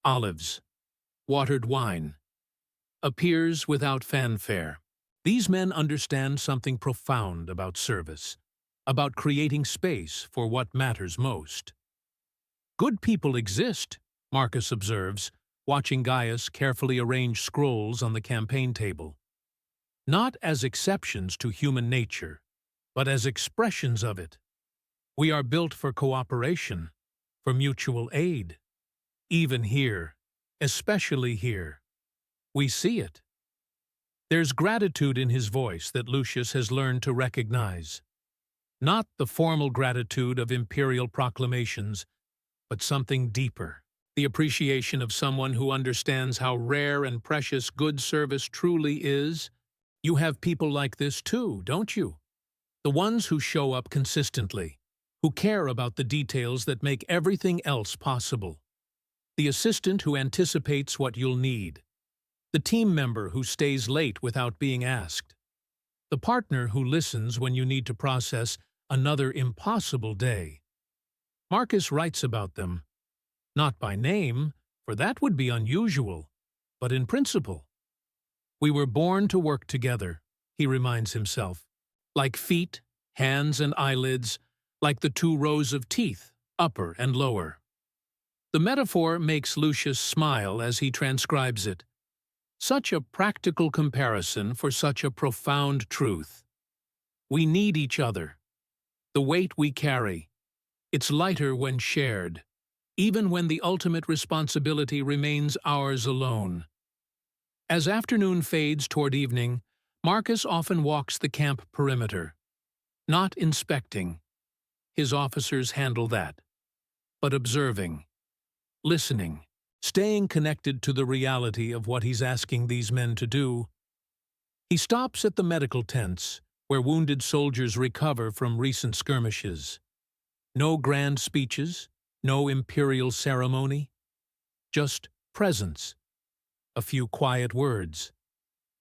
olives, watered wine, appears without fanfare. These men understand something profound about service, about creating space for what matters most. Good people exist, Marcus observes, watching Gaius carefully arrange scrolls on the campaign table. Not as exceptions to human nature, but as expressions of it. We are built for cooperation, for mutual aid. Even here, especially here, we see it. There's gratitude in his voice that Lucius has learned to recognize. Not the formal gratitude of imperial proclamations, but something deeper. The appreciation of someone who understands how rare and precious good service truly is. You have people like this too, don't you? The ones who show up consistently, who care about the details that make everything else possible. The assistant who anticipates what you'll need. The team member who stays late without being asked. The partner who listens when you need to process another impossible day. Marcus writes about them, not by name, for that would be unusual, but in principle. We were born to work together, he reminds himself, like feet, hands, and eyelids, like the 2 rows of teeth upper and lower. The metaphor makes Lucius smile as he transcribes it. Such a practical comparison for such a profound truth. We need each other. The weight we carry, it's lighter when shared, even when the ultimate responsibility remains ours alone. As afternoon fades toward evening, Marcus often walks the camp perimeter, not inspecting. His officers handle that, but observing, listening, staying connected to the reality of what he's asking these men to do. He stops at the medical tents, where wounded soldiers recover from recent skirmishes. No grand speeches, no imperial ceremony, just presence, a few quiet words,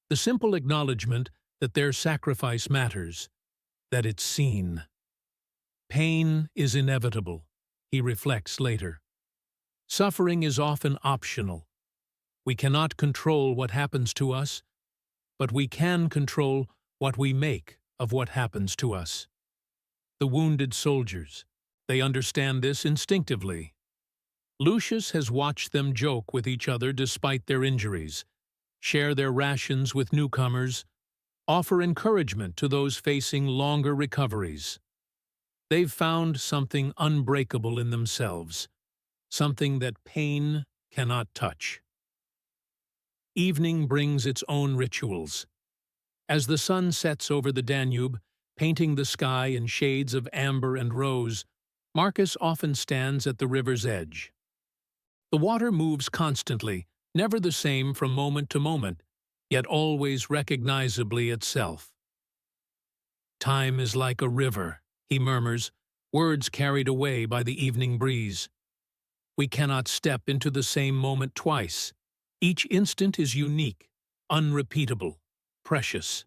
the simple acknowledgement that their sacrifice matters, that it's seen. Pain is inevitable, he reflects later. Suffering is often optional. We cannot control what happens to us, but we can control what we make of what happens to us. The wounded soldiers, they understand this instinctively. Lucius has watched them joke with each other despite their injuries, share their rations with newcomers, offer encouragement to those facing longer recoveries. They've found something unbreakable in themselves, something that pain cannot touch. Evening brings its own rituals. As the sun sets over the Danube, painting the sky in shades of amber and rose, Marcus often stands at the river's edge. The water moves constantly, never the same from moment to moment, yet always recognizably itself. Time is like a river, he murmurs, words carried away by the evening breeze. We cannot step into the same moment twice. Each instant is unique, unrepeatable, precious.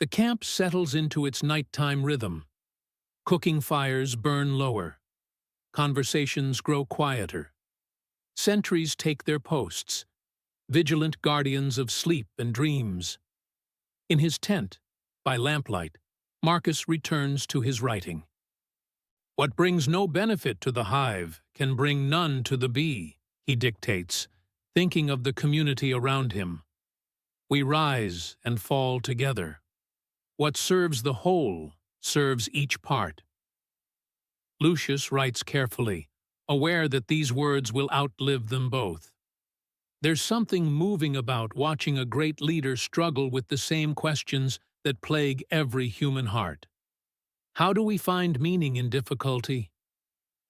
The camp settles into its nighttime rhythm. Cooking fires burn lower. Conversations grow quieter. Sentries take their posts, vigilant guardians of sleep and dreams. In his tent, by lamplight, Marcus returns to his writing. What brings no benefit to the hive can bring none to the bee, he dictates, thinking of the community around him. We rise and fall together. What serves the whole serves each part. Lucius writes carefully, aware that these words will outlive them both. There's something moving about watching a great leader struggle with the same questions that plague every human heart. How do we find meaning in difficulty?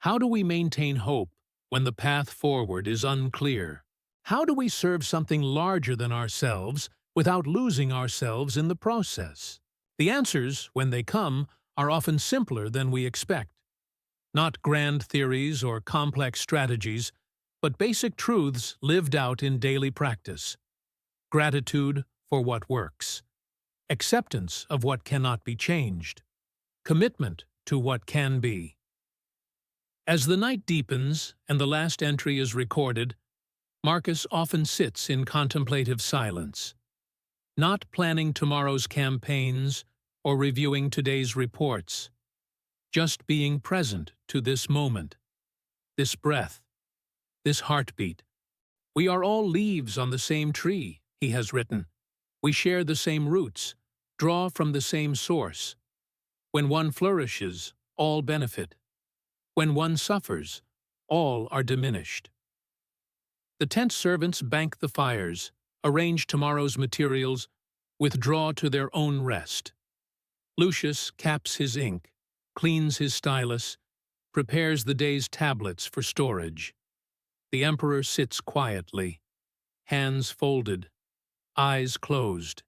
How do we maintain hope when the path forward is unclear? How do we serve something larger than ourselves without losing ourselves in the process? The answers, when they come, are often simpler than we expect. Not grand theories or complex strategies, but basic truths lived out in daily practice. Gratitude for what works. Acceptance of what cannot be changed. Commitment to what can be. As the night deepens and the last entry is recorded, Marcus often sits in contemplative silence, not planning tomorrow's campaigns or reviewing today's reports, just being present to this moment, this breath, this heartbeat. We are all leaves on the same tree, he has written. We share the same roots, draw from the same source. When one flourishes, all benefit. When one suffers, all are diminished. The tent servants bank the fires, arrange tomorrow's materials, withdraw to their own rest. Lucius caps his ink, cleans his stylus, prepares the day's tablets for storage. The emperor sits quietly, hands folded, eyes closed.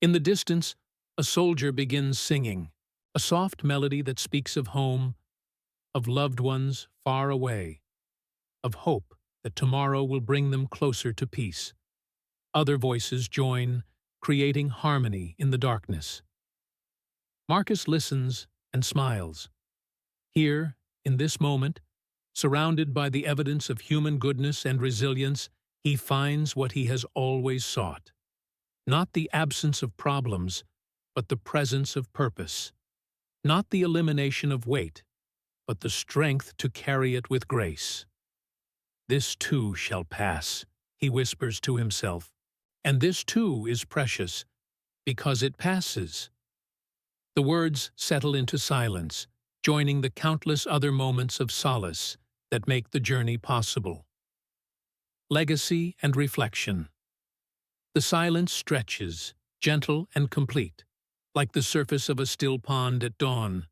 In the distance, a soldier begins singing, a soft melody that speaks of home, of loved ones far away, of hope that tomorrow will bring them closer to peace. Other voices join, creating harmony in the darkness. Marcus listens and smiles. Here, in this moment, surrounded by the evidence of human goodness and resilience, he finds what he has always sought. Not the absence of problems, but the presence of purpose. Not the elimination of weight, but the strength to carry it with grace. This too shall pass, he whispers to himself, and this too is precious, because it passes. The words settle into silence, joining the countless other moments of solace that make the journey possible. Legacy and reflection. The silence stretches, gentle and complete, like the surface of a still pond at dawn.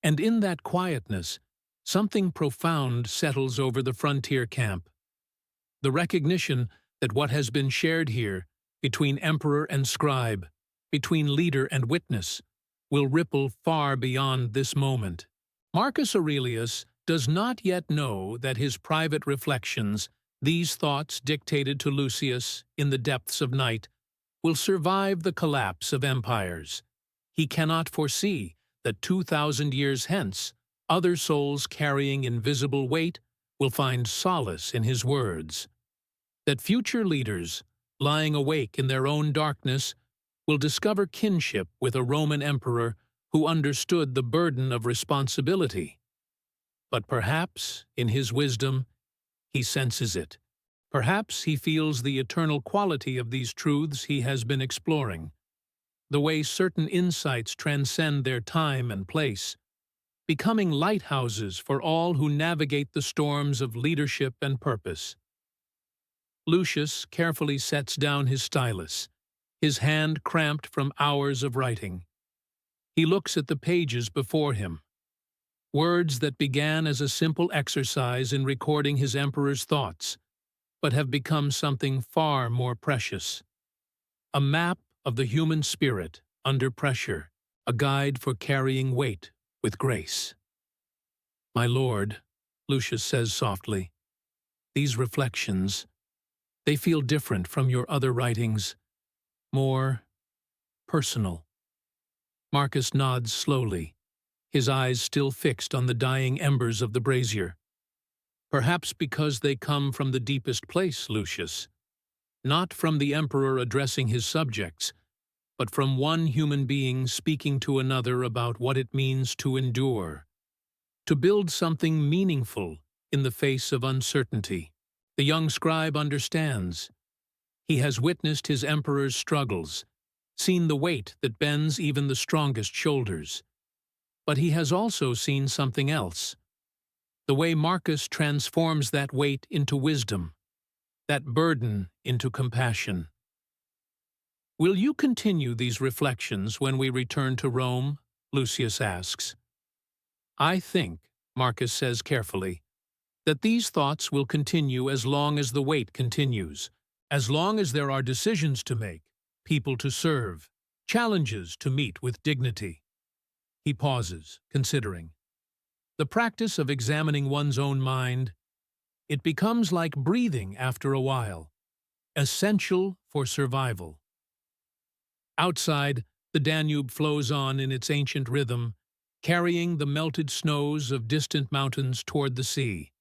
And in that quietness, something profound settles over the frontier camp. The recognition that what has been shared here, between emperor and scribe, between leader and witness, will ripple far beyond this moment. Marcus Aurelius does not yet know that his private reflections, these thoughts dictated to Lucius in the depths of night, will survive the collapse of empires. He cannot foresee that 2,000 years hence, other souls carrying invisible weight will find solace in his words. That future leaders, lying awake in their own darkness, will discover kinship with a Roman emperor who understood the burden of responsibility. But perhaps, in his wisdom, he senses it. Perhaps he feels the eternal quality of these truths he has been exploring, the way certain insights transcend their time and place, becoming lighthouses for all who navigate the storms of leadership and purpose. Lucius carefully sets down his stylus, his hand cramped from hours of writing. He looks at the pages before him. Words that began as a simple exercise in recording his emperor's thoughts, but have become something far more precious. A map of the human spirit under pressure, a guide for carrying weight with grace. "My lord," Lucius says softly, "these reflections, they feel different from your other writings, more personal." Marcus nods slowly, his eyes still fixed on the dying embers of the brazier. "Perhaps because they come from the deepest place, Lucius. Not from the emperor addressing his subjects, but from one human being speaking to another about what it means to endure, to build something meaningful in the face of uncertainty." The young scribe understands. He has witnessed his emperor's struggles, seen the weight that bends even the strongest shoulders. But he has also seen something else. The way Marcus transforms that weight into wisdom, that burden into compassion. "Will you continue these reflections when we return to Rome?" Lucius asks. "I think," Marcus says carefully, "that these thoughts will continue as long as the weight continues, as long as there are decisions to make, people to serve, challenges to meet with dignity." He pauses, considering. The practice of examining one's own mind, it becomes like breathing after a while, essential for survival. Outside, the Danube flows on in its ancient rhythm, carrying the melted snows of distant mountains toward the sea.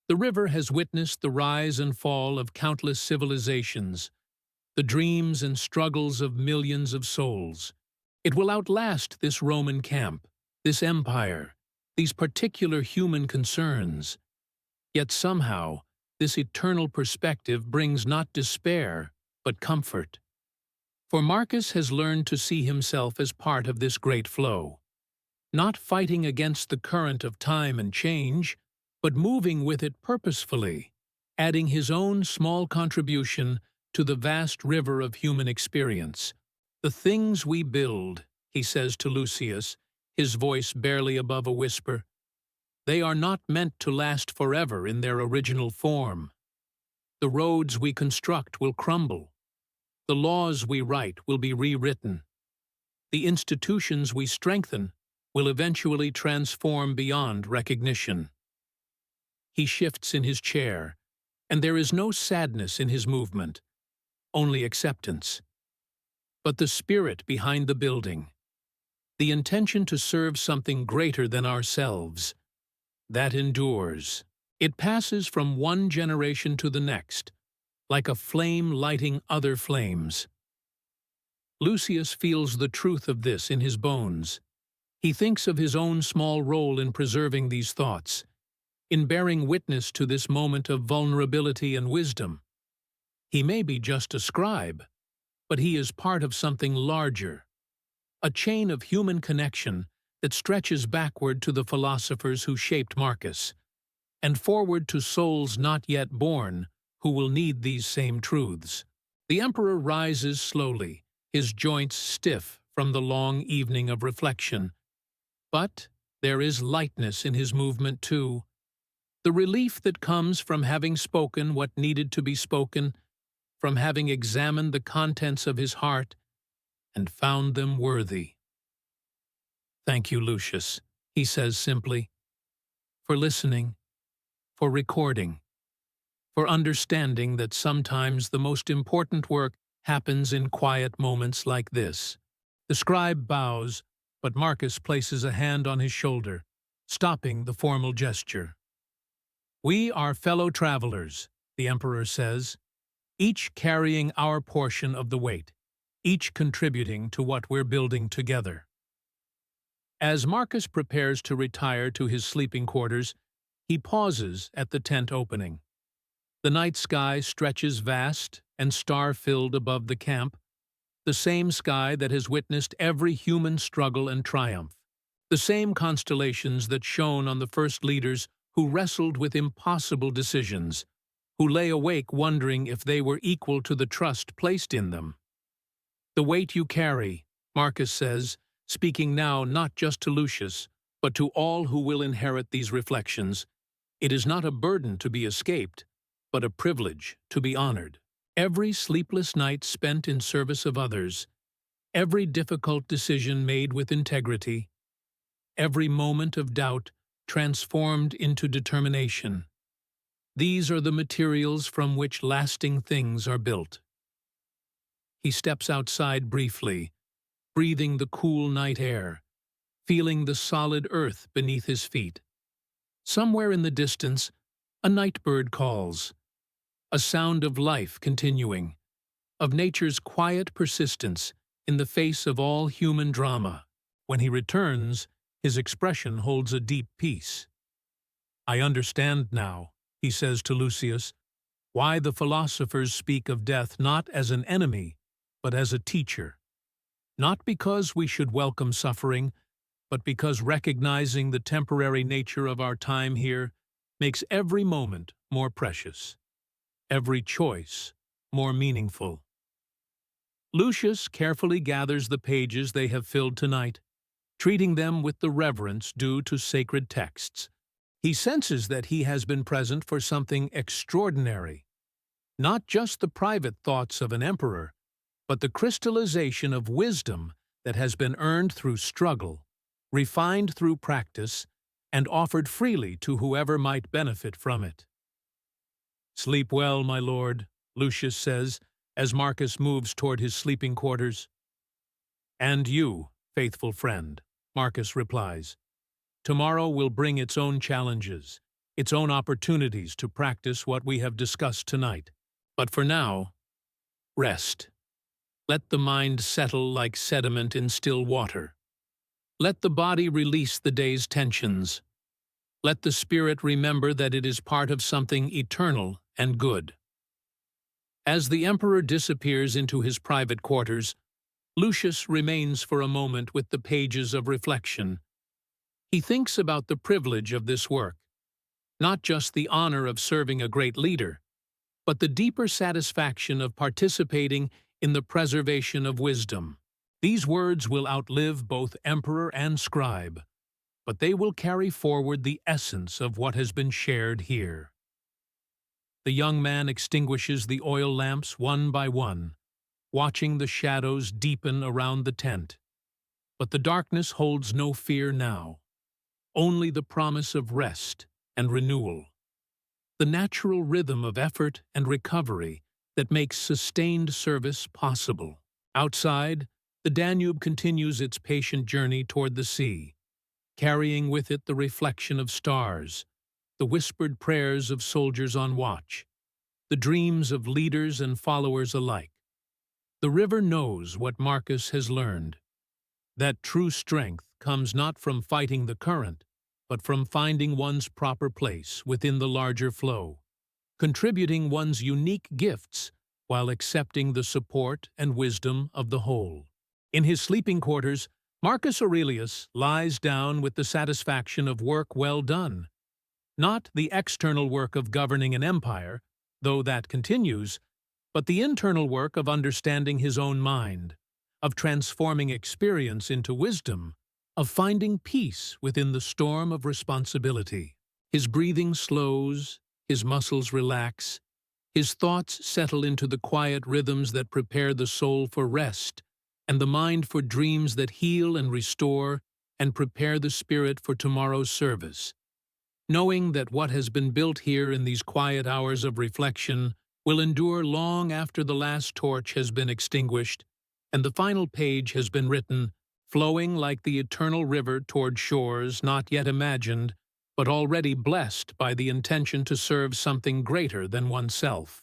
The river has witnessed the rise and fall of countless civilizations, the dreams and struggles of millions of souls. It will outlast this Roman camp, this empire, these particular human concerns. Yet somehow, this eternal perspective brings not despair, but comfort. For Marcus has learned to see himself as part of this great flow, not fighting against the current of time and change, but moving with it purposefully, adding his own small contribution to the vast river of human experience. "The things we build," he says to Lucius, his voice barely above a whisper, "they are not meant to last forever in their original form. The roads we construct will crumble. The laws we write will be rewritten. The institutions we strengthen will eventually transform beyond recognition." He shifts in his chair, and there is no sadness in his movement, only acceptance. But the spirit behind the building, the intention to serve something greater than ourselves, that endures. It passes from one generation to the next, like a flame lighting other flames. Lucius feels the truth of this in his bones. He thinks of his own small role in preserving these thoughts, in bearing witness to this moment of vulnerability and wisdom. He may be just a scribe, but he is part of something larger, a chain of human connection that stretches backward to the philosophers who shaped Marcus, and forward to souls not yet born who will need these same truths. The emperor rises slowly, his joints stiff from the long evening of reflection. But there is lightness in his movement too, the relief that comes from having spoken what needed to be spoken, from having examined the contents of his heart and found them worthy. "Thank you, Lucius," he says simply, "for listening, for recording, for understanding that sometimes the most important work happens in quiet moments like this." The scribe bows, but Marcus places a hand on his shoulder, stopping the formal gesture. "We are fellow travelers," the emperor says, "each carrying our portion of the weight, each contributing to what we're building together." As Marcus prepares to retire to his sleeping quarters, he pauses at the tent opening. The night sky stretches vast and star-filled above the camp, the same sky that has witnessed every human struggle and triumph, the same constellations that shone on the first leaders who wrestled with impossible decisions, who lay awake wondering if they were equal to the trust placed in them. "The weight you carry," Marcus says, speaking now not just to Lucius, but to all who will inherit these reflections, "it is not a burden to be escaped, but a privilege to be honored. Every sleepless night spent in service of others, every difficult decision made with integrity, every moment of doubt transformed into determination. These are the materials from which lasting things are built." He steps outside briefly, breathing the cool night air, feeling the solid earth beneath his feet. Somewhere in the distance, a night bird calls, a sound of life continuing, of nature's quiet persistence in the face of all human drama. When he returns, his expression holds a deep peace. "I understand now," he says to Lucius, "why the philosophers speak of death not as an enemy, but as a teacher. Not because we should welcome suffering, but because recognizing the temporary nature of our time here makes every moment more precious, every choice more meaningful." Lucius carefully gathers the pages they have filled tonight, treating them with the reverence due to sacred texts. He senses that he has been present for something extraordinary, not just the private thoughts of an emperor, but the crystallization of wisdom that has been earned through struggle, refined through practice, and offered freely to whoever might benefit from it. "Sleep well, my lord," Lucius says, as Marcus moves toward his sleeping quarters. "And you, faithful friend," Marcus replies. "Tomorrow will bring its own challenges, its own opportunities to practice what we have discussed tonight. But for now, rest. Let the mind settle like sediment in still water. Let the body release the day's tensions. Let the spirit remember that it is part of something eternal and good." As the emperor disappears into his private quarters, Lucius remains for a moment with the pages of reflection. He thinks about the privilege of this work, not just the honor of serving a great leader, but the deeper satisfaction of participating in the preservation of wisdom. These words will outlive both emperor and scribe, but they will carry forward the essence of what has been shared here. The young man extinguishes the oil lamps one by one, watching the shadows deepen around the tent. But the darkness holds no fear now, only the promise of rest and renewal, the natural rhythm of effort and recovery that makes sustained service possible. Outside, the Danube continues its patient journey toward the sea, carrying with it the reflection of stars, the whispered prayers of soldiers on watch, the dreams of leaders and followers alike. The river knows what Marcus has learned. that true strength comes not from fighting the current, but from finding one's proper place within the larger flow, contributing one's unique gifts while accepting the support and wisdom of the whole. In his sleeping quarters, Marcus Aurelius lies down with the satisfaction of work well done, not the external work of governing an empire, though that continues, but the internal work of understanding his own mind, of transforming experience into wisdom, of finding peace within the storm of responsibility. His breathing slows, his muscles relax, his thoughts settle into the quiet rhythms that prepare the soul for rest, and the mind for dreams that heal and restore and prepare the spirit for tomorrow's service. Knowing that what has been built here in these quiet hours of reflection will endure long after the last torch has been extinguished and the final page has been written, flowing like the eternal river toward shores not yet imagined, but already blessed by the intention to serve something greater than oneself.